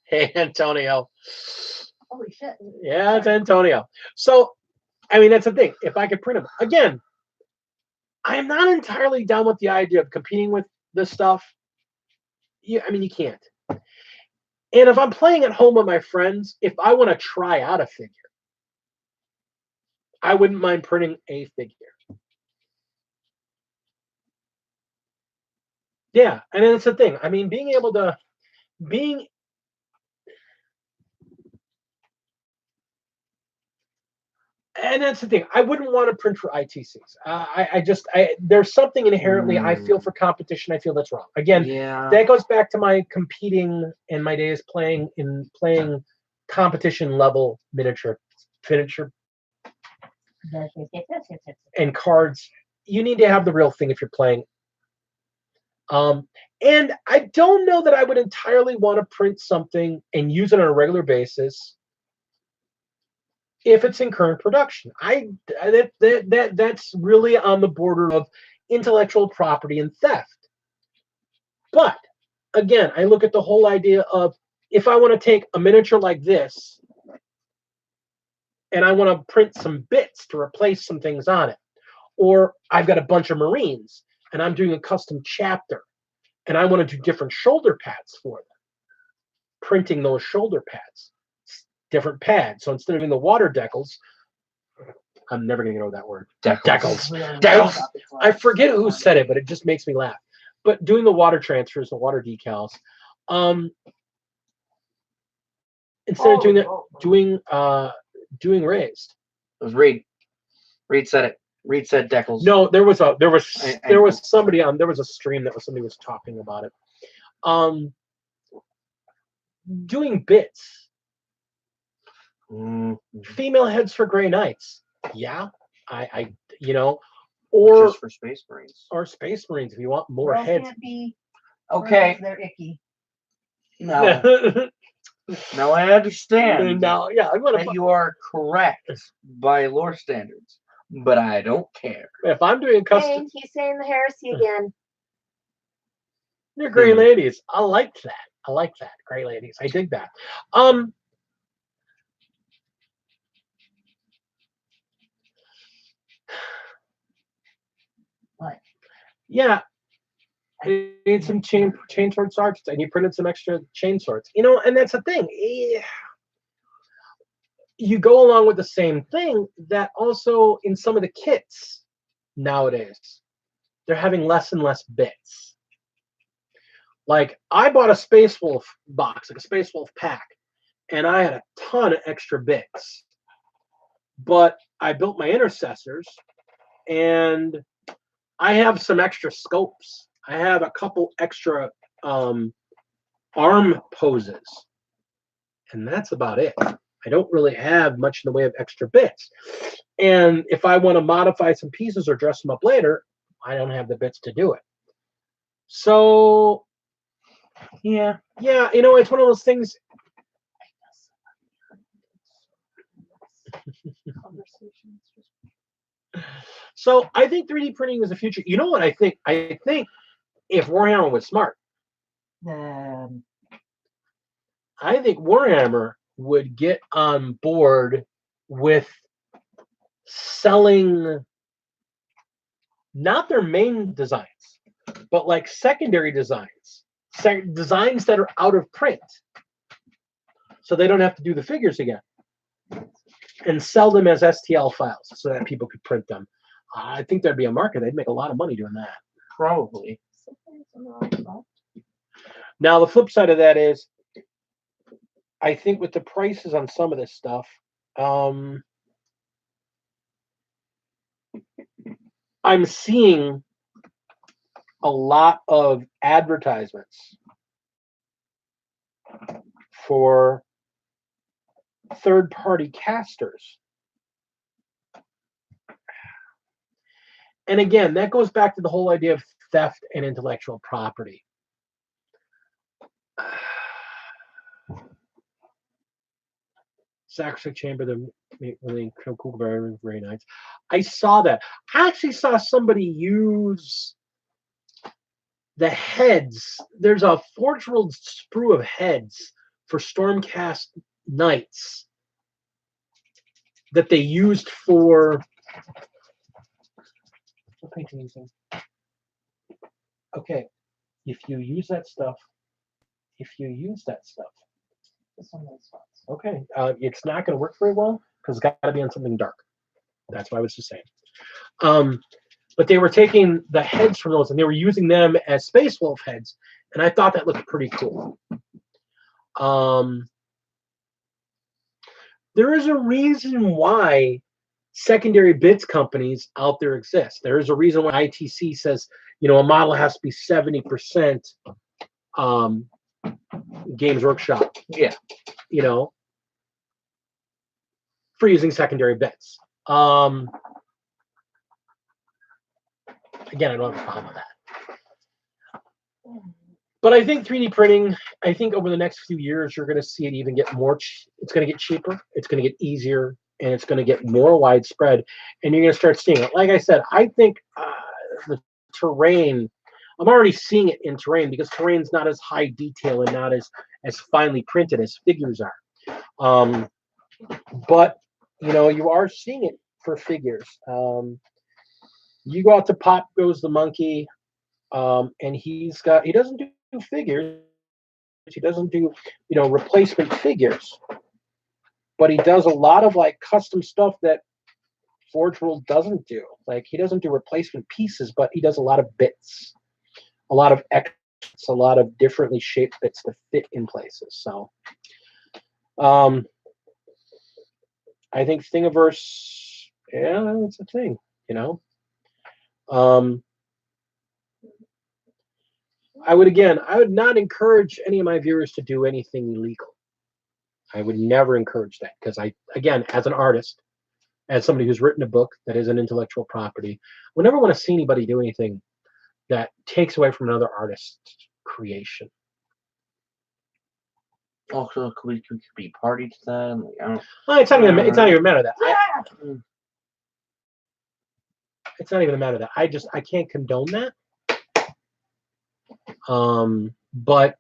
Hey, Antonio. Holy shit. Yeah, it's Antonio. So, I mean, that's the thing. If I could print them, again, I'm not entirely down with the idea of competing with this stuff. Yeah, I mean, you can't. And if I'm playing at home with my friends, if I want to try out a figure, I wouldn't mind printing a figure. Yeah, and that's the thing. I mean, and that's the thing. I wouldn't want to print for ITCs. There's something inherently I feel for competition. I feel that's wrong. Again, that goes back to my competing and my days playing competition level miniature and cards. You need to have the real thing if you're playing. And I don't know that I would entirely want to print something and use it on a regular basis if it's in current production. That's really on the border of intellectual property and theft. But again, I look at the whole idea of if I want to take a miniature like this and I want to print some bits to replace some things on it, or I've got a bunch of Marines and I'm doing a custom chapter and I want to do different shoulder pads for them, printing those shoulder pads, different pads. So instead of doing the water decals, I'm never gonna get over that word. Decals. Decals. We don't Decals. know about this one. I forget who said it, but it just makes me laugh. But doing the water transfers, the water decals, instead of doing that, doing raised. It was Reed. Reed said it. Reed said Decals. No, there was I- somebody on, there was a stream that somebody was talking about it. Doing bits. Female heads for Grey Knights. Yeah, I or just for Space Marines. or Space Marines if you want more Girls heads. can't be. Okay. They're icky. No. Now I understand Now, yeah, I'm gonna. that you are correct by lore standards, but I don't care. If I'm doing custom, Hey, he's saying the heresy again. they're Grey Ladies. I like that. I like that. Grey Ladies. I dig that. What? Yeah. I need some chain sword sergeants, and you printed some extra chain swords. You know, and that's the thing. You go along with the same thing that also in some of the kits nowadays, they're having less and less bits. Like I bought a Space Wolf box, like a Space Wolf pack, and I had a ton of extra bits. But I built my intercessors, and I have some extra scopes. I have a couple extra arm poses, and that's about it. I don't really have much in the way of extra bits. And if I want to modify some pieces or dress them up later, I don't have the bits to do it. So, yeah, it's one of those things. So I think 3D printing is the future. You know what I think? I think if Warhammer was smart, I think Warhammer would get on board with selling not their main designs, but like secondary designs, designs that are out of print, so they don't have to do the figures again, and sell them as STL files so that people could print them. I think there'd be a market. They'd make a lot of money doing that. Probably. Now, the flip side of that is, I think with the prices on some of this stuff, I'm seeing a lot of advertisements for third-party casters. And again, that goes back to the whole idea of theft and intellectual property. Sacrifice Chamber, the Grey Knights. I saw that. I actually saw somebody use the heads. There's a Forge World sprue of heads for Stormcast Knights that they used for. What painting using? Okay, if you use that stuff, okay, it's not going to work very well because it's got to be on something dark. That's what I was just saying. But they were taking the heads from those and they were using them as Space Wolf heads, and I thought that looked pretty cool. There is a reason why secondary bits companies out there exist. There is a reason why ITC says, a model has to be 70% Games Workshop. Yeah. For using secondary bits. Again, I don't have a problem with that. But I think 3D printing, I think over the next few years, you're going to see it even get more, it's going to get cheaper, it's going to get easier, and it's going to get more widespread, and you're going to start seeing it. Like I said, I think the terrain, I'm already seeing it in terrain because terrain's not as high detail and not as finely printed as figures are. But, you are seeing it for figures. You go out to Pop Goes the Monkey, and he doesn't do figures. He doesn't do, replacement figures. But he does a lot of like custom stuff that Forge World doesn't do. Like, he doesn't do replacement pieces, but he does a lot of bits, a lot of extras, a lot of differently shaped bits to fit in places. So, I think Thingiverse, yeah, it's a thing, you know. I would not encourage any of my viewers to do anything illegal. I would never encourage that because as an artist, as somebody who's written a book that is an intellectual property, I would never want to see anybody do anything that takes away from another artist's creation. Also, could we be party to that? Like, I don't. Well, it's not even a matter of that. It's not even a matter of that. I can't condone that. But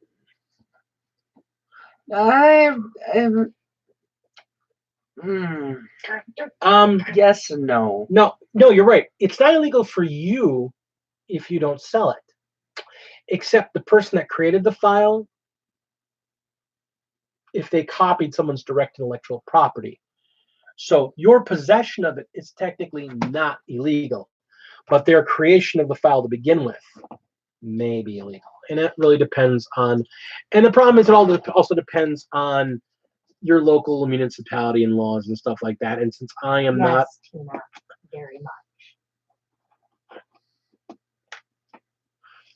yes and no. No, you're right. It's not illegal for you if you don't sell it, except the person that created the file, if they copied someone's direct intellectual property. So your possession of it is technically not illegal, but their creation of the file to begin with may be illegal. And it really depends on, and the problem is it also depends on your local municipality and laws and stuff like that. And since I am not very much.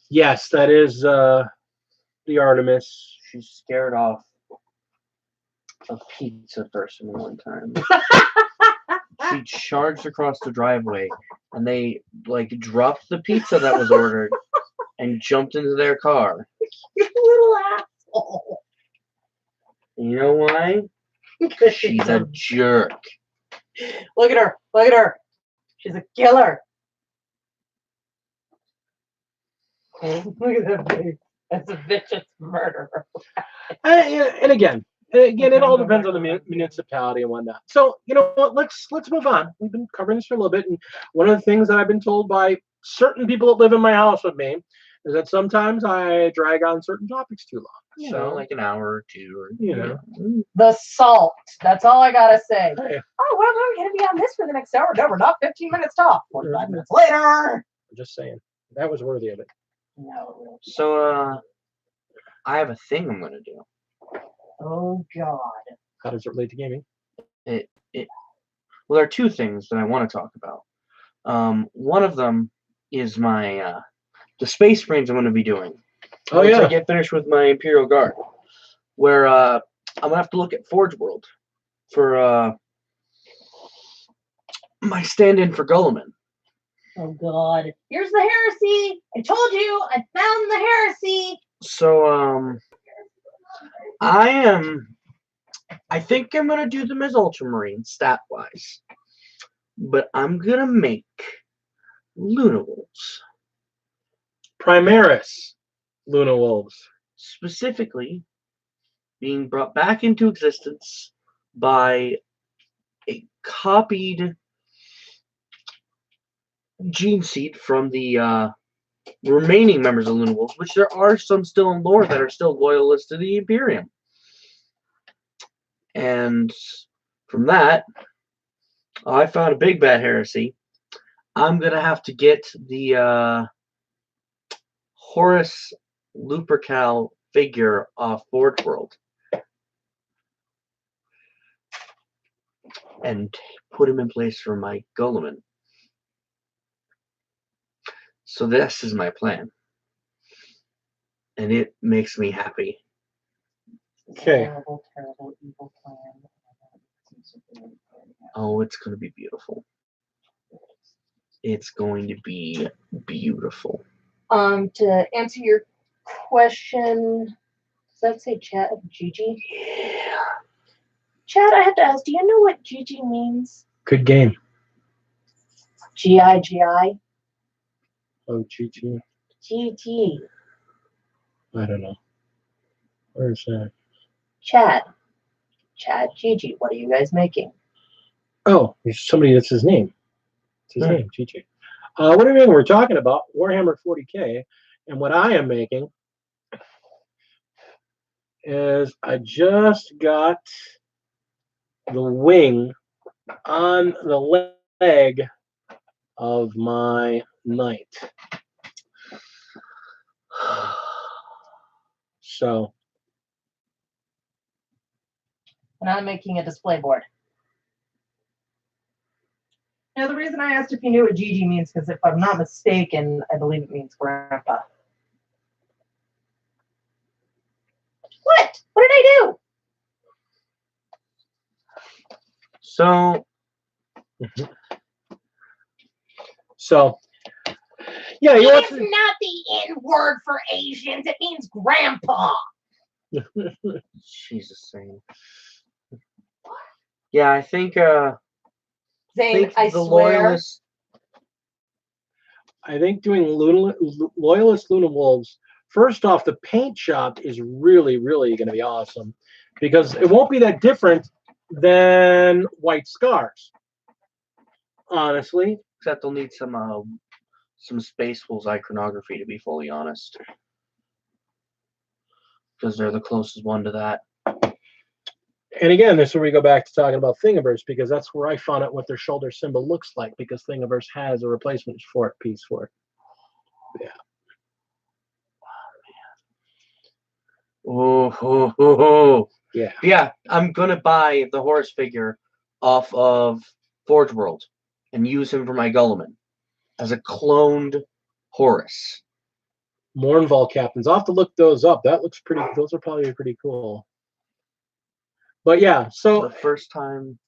Yes, that is the Artemis. She's scared off a pizza person one time. She charged across the driveway, and they dropped the pizza that was ordered and jumped into their car. You little asshole. And you know why? Because she's a jerk. Look at her. Look at her. She's a killer. Look at that face. That's a vicious murderer. And again, it all depends on the municipality and whatnot. So, you know what? Let's move on. We've been covering this for a little bit, and one of the things that I've been told by certain people that live in my house with me is that sometimes I drag on certain topics too long. So, like an hour or two, or the salt. That's all I gotta say. Hey. Oh, well, we're gonna be on this for the next hour. No, we're not. 15 minutes off. 45 minutes later. I'm just saying that was worthy of it. No. So, I have a thing I'm gonna do. Oh God. How does it relate to gaming? Well, there are two things that I want to talk about. One of them is my the space marines I'm going to be doing. Once I get finished with my Imperial Guard, where I'm gonna have to look at Forge World for my stand-in for Gulliman. Oh God. Here's the heresy. I told you. I found the heresy. So I think I'm gonna do them as Ultramarine stat-wise, but I'm gonna make Luna Wolves. Primaris Luna Wolves. Specifically being brought back into existence by a copied gene seed from the remaining members of Luna Wolves, which there are some still in lore that are still loyalists to the Imperium. And from that, I found a big bad heresy. I'm going to have to get the Horus Lupercal figure off Forge World and put him in place for my Gulliman. So this is my plan. And it makes me happy. Okay. Terrible, terrible, evil plan. Oh, it's going to be beautiful. It's going to be beautiful. To answer your question, does that say Chad? Gigi? Yeah. Chad, I have to ask, do you know what Gigi means? Good game. G-I-G-I? Oh, Gigi. G-G. I don't know. Where's that? Chad. Chad, Gigi, what are you guys making? Oh, there's somebody that's his name. It's his name, Gigi. What do you mean? We're talking about Warhammer 40K, and what I am making is I just got the wing on the leg of my knight. So And I'm making a display board. Now, the reason I asked if you knew what Gigi means, because if I'm not mistaken, I believe it means grandpa. What? What did I do? So, yeah, you want It is not the N word for Asians. It means grandpa. Jesus saying. Yeah, I think Zane, I the swear. loyalists. I think doing Loyalist Luna Wolves, first off, the paint job is really, really going to be awesome because it won't be that different than White Scars. Honestly. Except they'll need some Space Wolves iconography, to be fully honest. Because they're the closest one to that. And again, this is where we go back to talking about Thingiverse, because that's where I found out what their shoulder symbol looks like, because Thingiverse has a replacement for it, piece for it. Yeah. Oh. Yeah. Yeah, I'm going to buy the horse figure off of Forge World and use him for my Gulliman as a cloned Horus. Mournval captains. I'll have to look those up. That looks pretty. Those are probably pretty cool. But yeah, so The first time,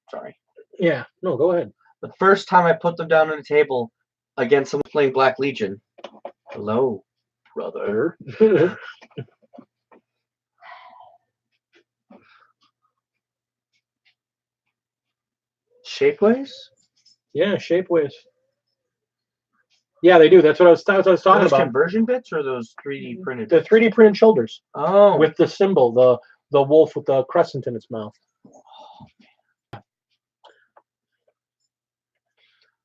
sorry. Yeah, no, go ahead. The first time I put them down on the table against someone playing Black Legion. Hello, brother. Shapeways? Yeah, Shapeways. Yeah, they do. That's what I was talking Those about. conversion bits or those 3D printed? The 3D printed shoulders. Oh. With the symbol, the wolf with the crescent in its mouth.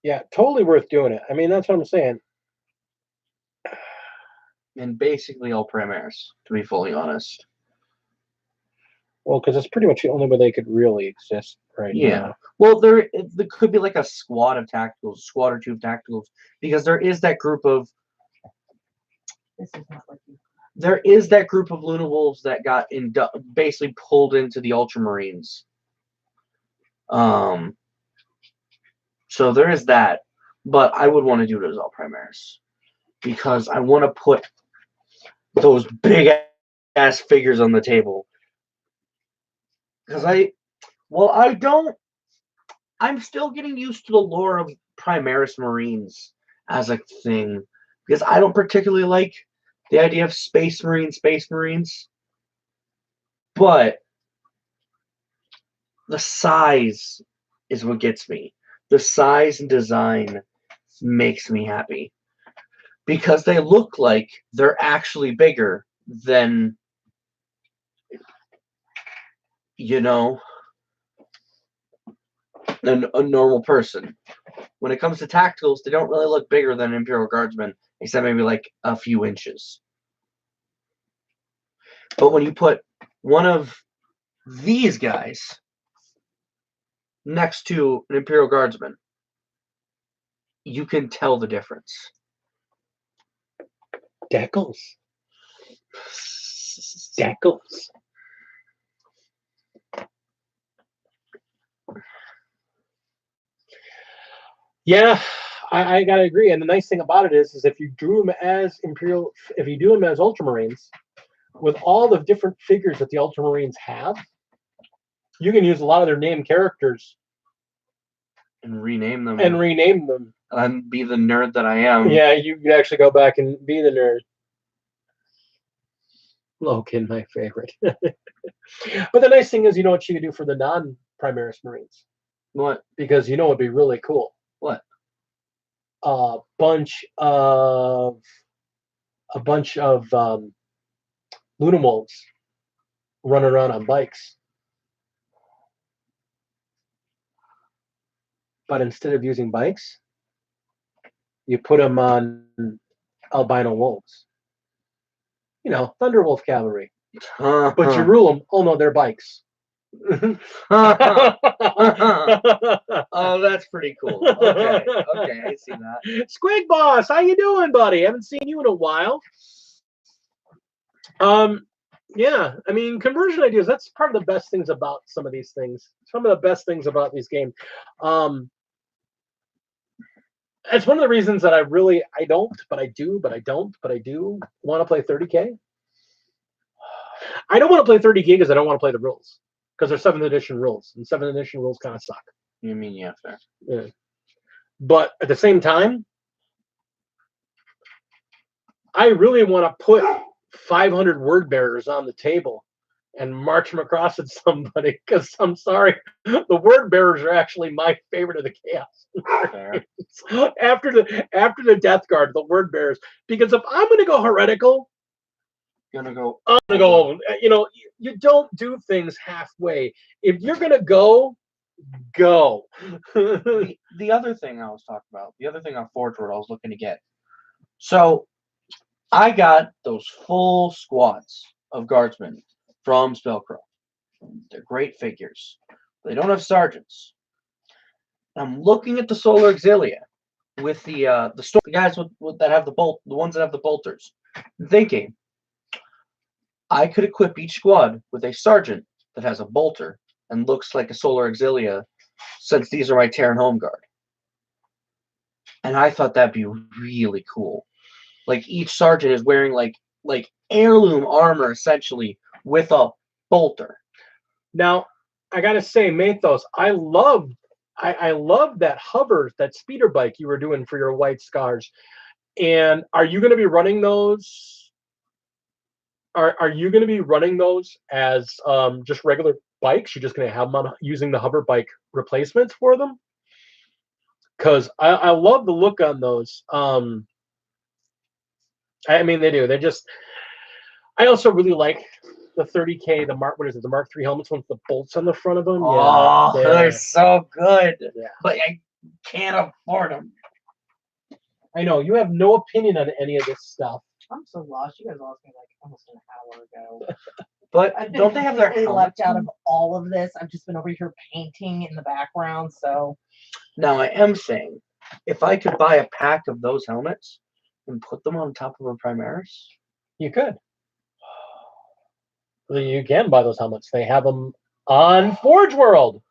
Yeah, totally worth doing it. I mean, that's what I'm saying. And basically all Primaris, to be fully honest. Well, because it's pretty much the only way they could really exist right now. Well, there could be like a squad of tacticals, squad or two of tacticals, because there is that group of. This is not working. There is that group of Luna Wolves that got basically pulled into the Ultramarines. So there is that, but I would want to do it as all Primaris because I want to put those big ass figures on the table. Because I'm still getting used to the lore of Primaris Marines as a thing because I don't particularly like the idea of Space Marines, but the size is what gets me. The size and design makes me happy because they look like they're actually bigger than, a normal person. When it comes to tacticals, they don't really look bigger than Imperial Guardsmen, except maybe like a few inches. But when you put one of these guys next to an Imperial Guardsman, you can tell the difference. Deckles. Yeah, I gotta agree. And the nice thing about it is if you drew them as if you do them as Ultramarines, with all the different figures that the Ultramarines have, you can use a lot of their name characters and rename them. And be the nerd that I am. Yeah, you can actually go back and be the nerd. Logan, my favorite. But the nice thing is, you know what you can do for the non-Primaris Marines? What? Because you know what'd be really cool? What? A bunch of Luna Wolves running around on bikes. But instead of using bikes, you put them on albino wolves. Thunderwolf cavalry. But you rule them. Oh no, they're bikes. Oh, that's pretty cool. Okay, I see that. Squig Boss, how you doing, buddy? Haven't seen you in a while. Yeah, I mean, conversion ideas, that's part of the best things about some of these things. Some of the best things about these games. It's one of the reasons that I don't, but I do want to play 30K. I don't want to play 30K because I don't want to play the rules. Because they're 7th edition rules, and 7th edition rules kind of suck. You mean, yeah, fair. Yeah. But at the same time, I really want to put 500 word bearers on the table and march them across at somebody, because I'm sorry, the word bearers are actually my favorite of the chaos. after the death guard, the word bearers, because if I'm going to go heretical, I'm going to go, you know, you don't do things halfway. If you're going to go. The other thing I was talking about, the other thing on Forge World I was looking to get. So I got those full squads of guardsmen from Spellcrow. They're great figures. They don't have sergeants. I'm looking at the Solar Auxilia with the guys that have the ones that have the bolters. I'm thinking I could equip each squad with a sergeant that has a bolter and looks like a Solar Auxilia, since these are my Terran Home Guard. And I thought that'd be really cool. Like, each sergeant is wearing like heirloom armor, essentially, with a bolter. Now, I gotta say, Mathos, I love that hover, that speeder bike you were doing for your White Scars. And are you going to be running those? Are you going to be running those as just regular bikes? You're just going to have them on using the hover bike replacements for them? Because I love the look on those. I mean, they do. They're just. I also really like the 30K, the Mark III helmets with the bolts on the front of them. Oh, yeah, they're so good. Yeah. But I can't afford them. I know you have no opinion on any of this stuff. I'm so lost. You guys lost me like almost an hour ago. But don't they have their helmets left out of all of this? I've just been over here painting in the background. So now I am saying, if I could buy a pack of those helmets and put them on top of a Primaris, you could. You can buy those helmets. They have them on Forge World.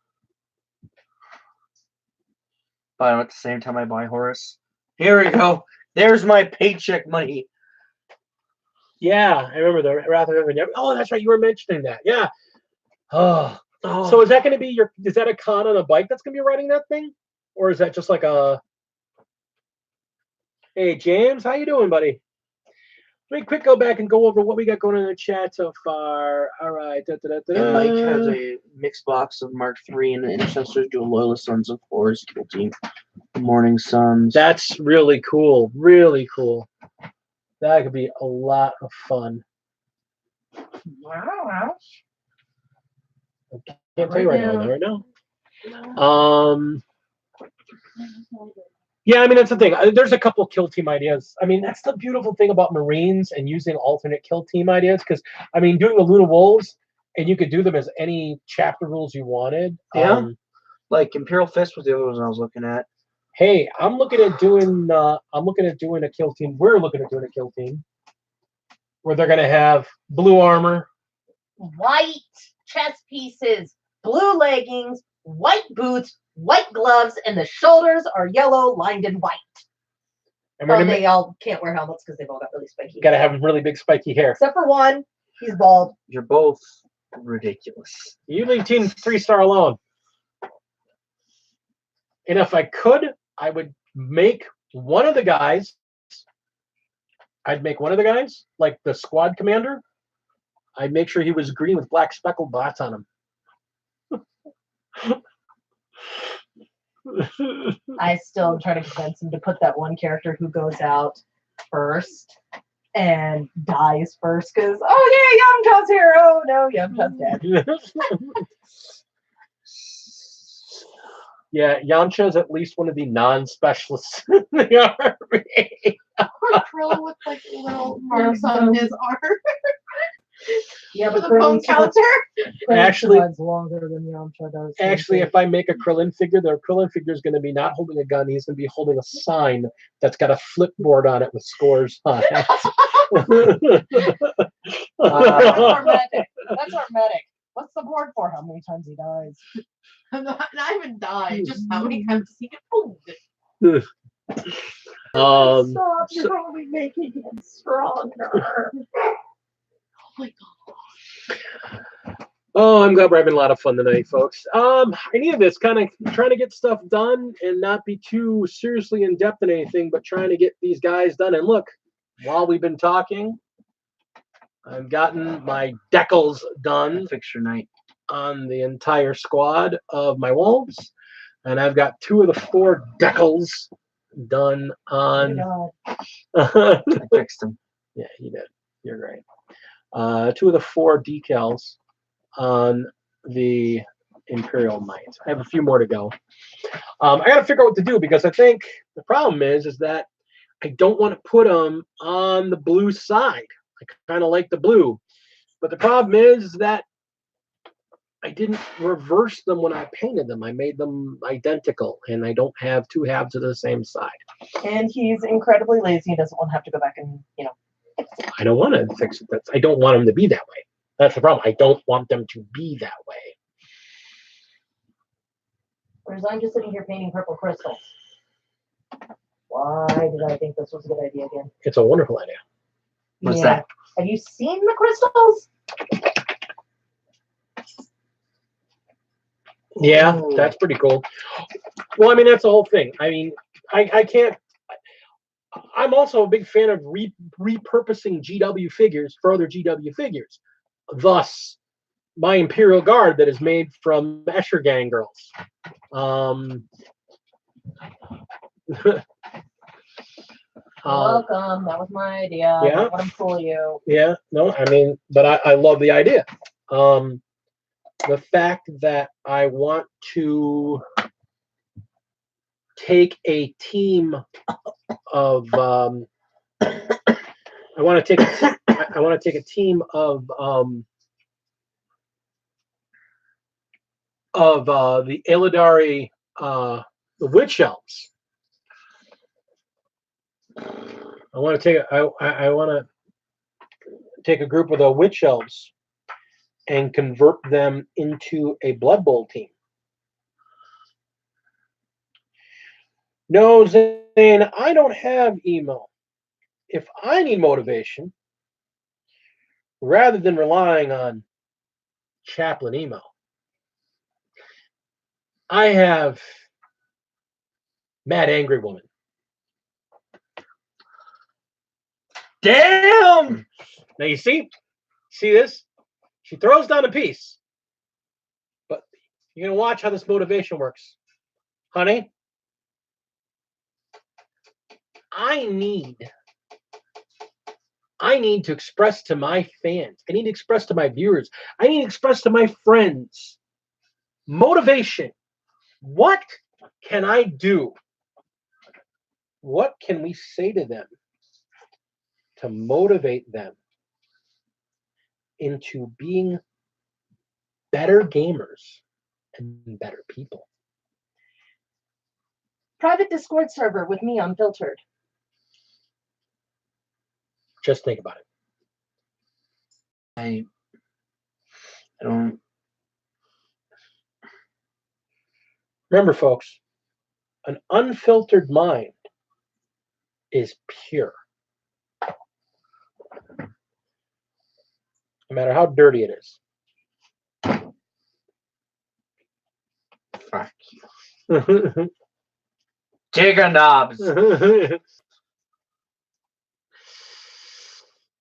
Buy them at the same time I buy Horus. Here we go. There's my paycheck money. Yeah, I remember the Wrath of Heaven. Oh, that's right. You were mentioning that. Yeah. Oh. Oh. So is that going to be is that a con on a bike that's going to be riding that thing? Or is that just like a... Hey, James, how you doing, buddy? Let me quick go back and go over what we got going on in the chat so far. All right. And Mike has a mixed box of Mark III and the Intercessors do a Loyalist Sons of Horus kill team. Morning Suns. That's really cool. Really cool. That could be a lot of fun. wow. I can't tell you right now. Yeah, I mean, that's the thing. There's a couple kill team ideas. I mean, that's the beautiful thing about Marines and using alternate kill team ideas. Because, I mean, doing the Luna Wolves, and you could do them as any chapter rules you wanted. Yeah. Like Imperial Fist was the other ones I was looking at. Hey, I'm looking at doing a kill team. We're looking at doing a kill team where they're gonna have blue armor, white chest pieces, blue leggings, white boots, white gloves, and the shoulders are yellow, lined in white. and they all can't wear helmets because they've all got really spiky gotta hair. have really big spiky hair. Except for one, he's bald. You're both ridiculous. You leave Team 3-star alone. And if I could, I would make one of the guys. I'd make one of the guys, like the squad commander. I'd make sure he was green with black speckled dots on him. I still am trying to convince him to put that one character who goes out first and dies first because, oh yeah, Yamcha's here. Oh no, Yamcha's dead. Yeah, Yamcha is at least one of the non-specialists in the army. Poor Krill with like little marks on his arm. Yeah, For the phone counter. Actually- runs longer than Yamcha does. Actually, if I make a Krillin figure, the Krillin figure is going to be not holding a gun. He's going to be holding a sign that's got a flipboard on it with scores on it. That's hermetic. That's hermetic. What's the board for? How many times he dies? Not even die. Just how many times does he get pulled? Stop! so- You're only making him stronger. Oh my god. Oh, I'm glad we're having a lot of fun tonight, folks. I needed this kind of trying to get stuff done and not be too seriously in depth in anything, but trying to get these guys done. And look, while we've been talking, I've gotten my decals done Fixture night. on the entire squad of my wolves, and I've got 2 of the 4 decals done Oh on. my God. I fixed them. Yeah, you did. You're right. 2 of the 4 decals on the Imperial Knights. I have a few more to go. I got to figure out what to do because I think the problem is that I don't want to put them on the blue side. I kind of like the blue, but the problem is that I didn't reverse them when I painted them. I made them identical, and I don't have 2 halves of the same side. And he's incredibly lazy. He doesn't want to have to go back and, I don't want to fix it. I don't want them to be that way. That's the problem. I don't want them to be that way. Whereas I'm just sitting here painting purple crystals. Why did I think this was a good idea again? It's a wonderful idea. What's that? Have you seen the crystals? Yeah, Ooh. that's pretty cool. Well, I mean, that's the whole thing. I mean, I can't. I'm also a big fan of repurposing GW figures for other GW figures. Thus, my Imperial Guard that is made from Escher Gang girls. Welcome. That was my idea. Yeah. I don't want to fool you. Yeah, no, I mean, but I love the idea. The fact that I want to take a team of I want to take a team of the Eladari the witch elves. I want to take a group of the witch elves and convert them into a Blood Bowl team. No, Zane, I don't have emo. If I need motivation, rather than relying on Chaplain emo, I have Mad Angry Woman. Damn! Now you see this? She throws down a piece. But you're going to watch how this motivation works. Honey, I need to express to my fans. I need to express to my viewers. I need to express to my friends motivation. What can I do? What can we say to them to motivate them into being better gamers and better people? Private Discord server with me unfiltered. Just think about it. I don't. Remember, folks, an unfiltered mind is pure. No matter how dirty it is. Fuck you. Jigger knobs.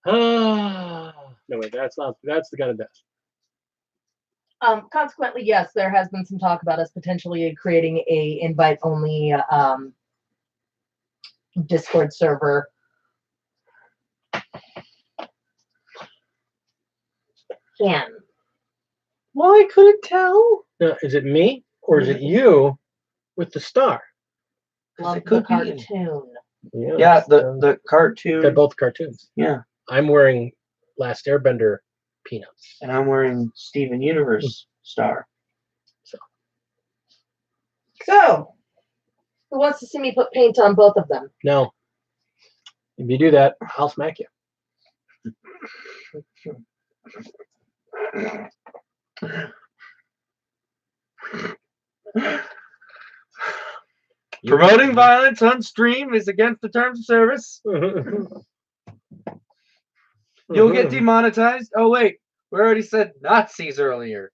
No, wait, that's the kind of death. Consequently, yes, there has been some talk about us potentially creating a invite-only Discord server. Yeah. Well, I couldn't tell. Now, is it me or is it you with the star? Love it the could be. cartoon. Yeah, the cartoon. They're both cartoons. Yeah. I'm wearing Last Airbender peanuts. And I'm wearing Steven Universe star. So, who wants to see me put paint on both of them? No. If you do that, I'll smack you. Promoting violence on stream is against the terms of service. You'll get demonetized. Oh wait, we already said Nazis earlier.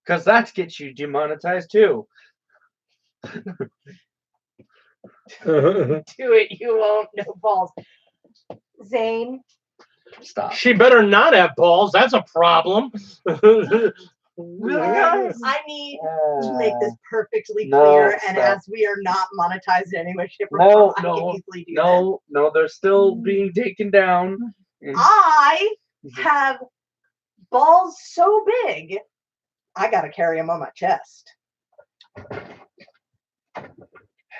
Because that gets you demonetized too. Do it, you won't. No balls. Zane. Stop. She better not have balls. That's a problem. Really, guys? I need to make this perfectly No, clear, and stop. as we are not monetized in any way, shape, or No, form, I no, can easily do No, they're still being taken down. that. I have balls so big, I gotta carry them on my chest.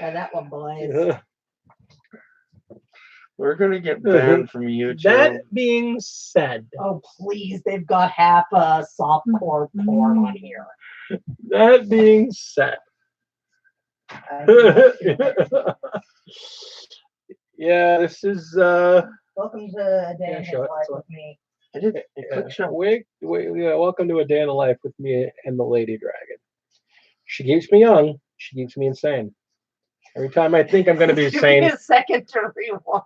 Now that one, boys. We're gonna get banned from YouTube. That being said, Oh please, they've got half softcore porn on here. that being said, yeah, this is Welcome to a day Yeah, in show his it, life so- with me. I did a quick show. welcome to a day in the life with me and the Lady Dragon. She keeps me young. She keeps me insane. Every time I think I'm going to be Give sane, me a second to rewind.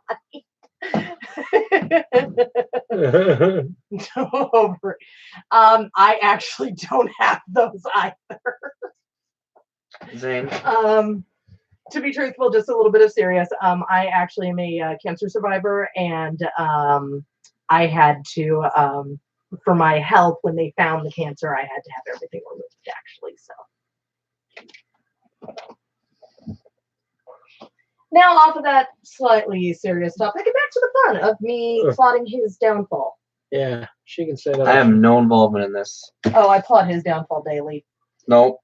Over. I actually don't have those either. Zane. To be truthful, just a little bit of serious. I actually am a cancer survivor, and I had to, for my health, when they found the cancer, I had to have everything removed. Actually, so. Now, off of that slightly serious topic, get back to the fun of me plotting his downfall. yeah, she can say that. I have no involvement in this. Oh, I plot his downfall daily. No.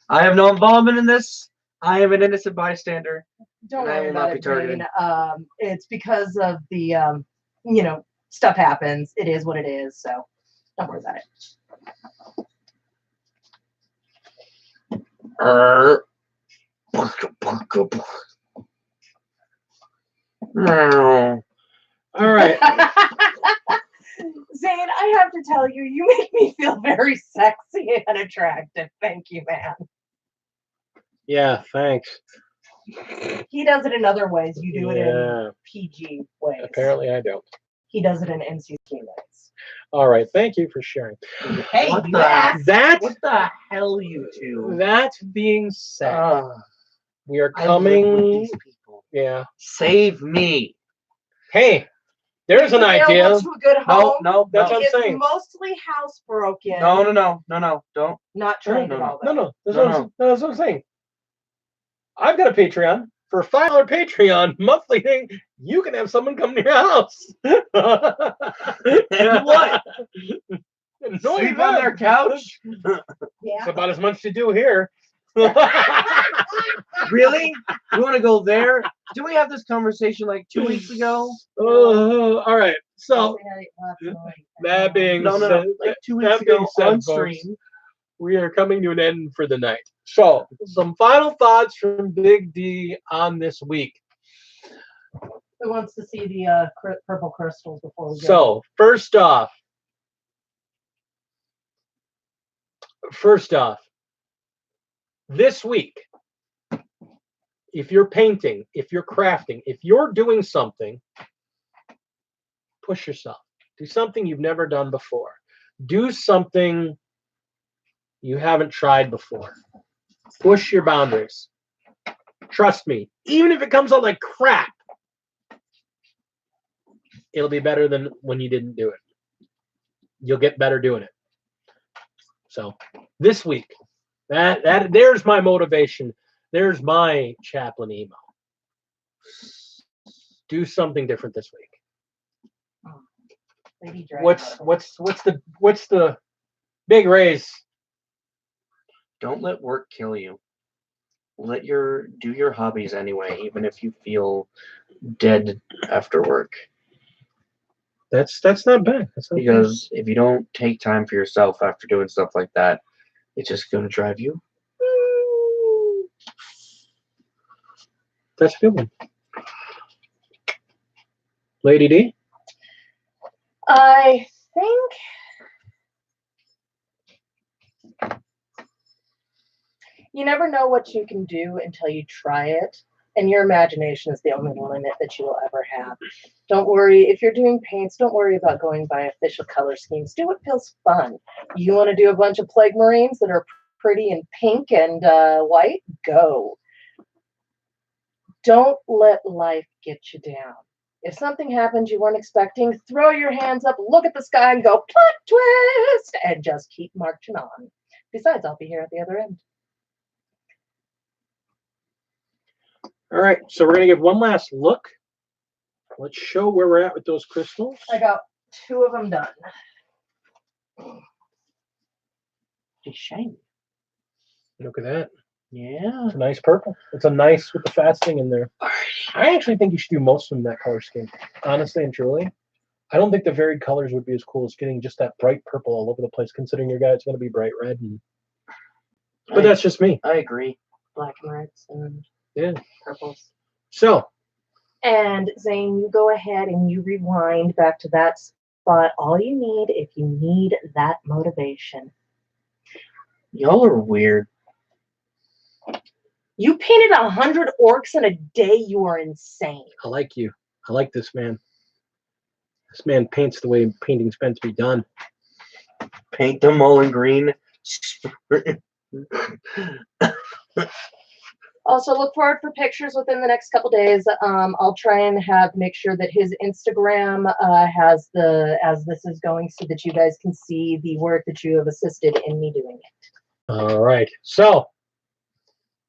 I have no involvement in this. I am an innocent bystander. Don't And I worry will about not be it, targeted. Zane. It's because of the, stuff happens. It is what it is, so don't worry about it. No. All right. Zane, I have to tell you, you make me feel very sexy and attractive. Thank you, man. Yeah, thanks. He does it in other ways. You do it in Yeah, PG ways. apparently I don't. He does it in NC ways. All right, thank you for sharing. Hey, What you the- asked. What the hell, you two? That being said, we are I live with coming. these people. Yeah. Save me. Hey, there's an He's idea. available to a good home. No, That's He what I'm is saying. mostly housebroken. no. Don't. Not trained at all. No, though. no, that's, No, what I'm, no, that's what I'm saying. I've got a Patreon. For a $5 Patreon monthly thing, you can have someone come to your house. And what? No, Sleep you're on not. their couch? It's Yeah. about as much to do here. Really? You want to go there? Did we have this conversation like 2 weeks ago? Oh, all right. So that being No. said, Like 2 that weeks ago being said, on folks, stream. we are coming to an end for the night. So, some final thoughts from Big D on this week. Who wants to see the purple crystals before we go? So, first off, this week, if you're painting, if you're crafting, if you're doing something, push yourself. Do something you've never done before. Do something you haven't tried before. Push your boundaries. Trust me, even if it comes out like crap, it'll be better than when you didn't do it. You'll get better doing it. So this week, there's my motivation. There's my chaplain email. Do something different this week. Lady Dragon. What's the big raise? Don't let work kill you. Do your hobbies anyway, even if you feel dead after work. That's not bad. That's not bad. Because if you don't take time for yourself after doing stuff like that, it's just gonna drive you. That's a good one. Lady D? I think you never know what you can do until you try it, and your imagination is the only limit that you will ever have. Don't worry if you're doing paints. Don't worry about going by official color schemes. Do what feels fun. You want to do a bunch of plague marines that are pretty and pink and white? Go. Don't let life get you down. If something happens you weren't expecting, throw your hands up, look at the sky, and go plot twist, and just keep marching on. Besides, I'll be here at the other end. All right, so we're going to give one last look. Let's show where we're at with those crystals. I got 2 of them done. It's shiny. Look at that. Yeah. It's a nice purple. It's a nice with the fasting in there. I actually think you should do most of them that color scheme. Honestly and truly. I don't think the varied colors would be as cool as getting just that bright purple all over the place, considering your guy's going to be bright red. But that's just me. I agree. Black and reds and Yeah. purples. So, And Zane, you go ahead and you rewind back to that spot. All you need if you need that motivation. Y'all are weird. You painted 100 orcs in a day. You are insane. I like you. I like this man. This man paints the way painting's meant to be done. Paint them all in green. Also, look forward for pictures within the next couple days. I'll try and make sure that his Instagram has as this is going, so that you guys can see the work that you have assisted in me doing it. All right. So,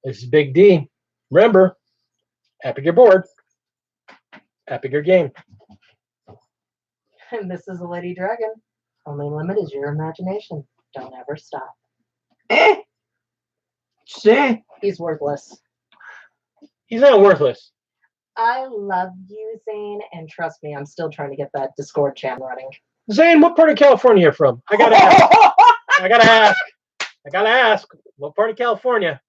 this is Big D. Remember, epic your board, epic your game. And this is a Lady Dragon. Only limit is your imagination. Don't ever stop. See? He's worthless. He's not worthless. I love you, Zane, and trust me, I'm still trying to get that Discord channel running. Zane, what part of California are you from? I gotta ask. I gotta ask. I gotta ask. What part of California?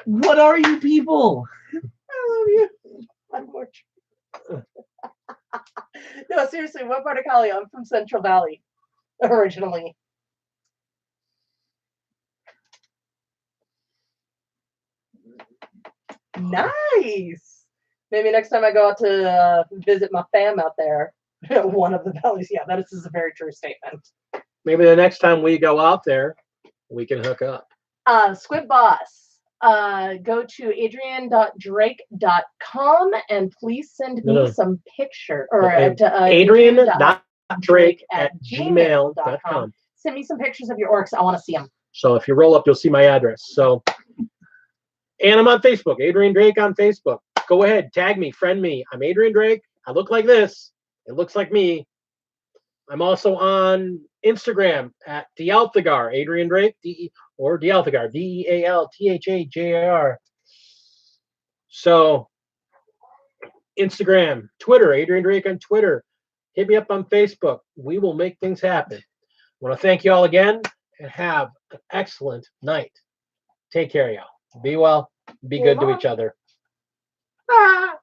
What are you people? I love you. I'm more No, seriously, what part of Cali? I'm from Central Valley, originally. Nice. Maybe next time I go out to visit my fam out there, one of the valleys. Yeah, that is a very true statement. Maybe the next time we go out there, we can hook up. Squid Boss. Go to adrian.drake.com and please send me some picture or Adrian.drake@gmail.com. Send me some pictures of your orcs. I want to see them. So if you roll up, you'll see my address. So, and I'm on Facebook, Adrian Drake on Facebook. Go ahead, tag me, friend me. I'm Adrian Drake. I look like this. It looks like me. I'm also on Instagram at Dealthagar, Adrian Drake, or Dealthagar, Dealthajar. So, Instagram, Twitter, Adrian Drake on Twitter. Hit me up on Facebook. We will make things happen. I want to thank you all again and have an excellent night. Take care, y'all. Be well. Be good to each other. Ah!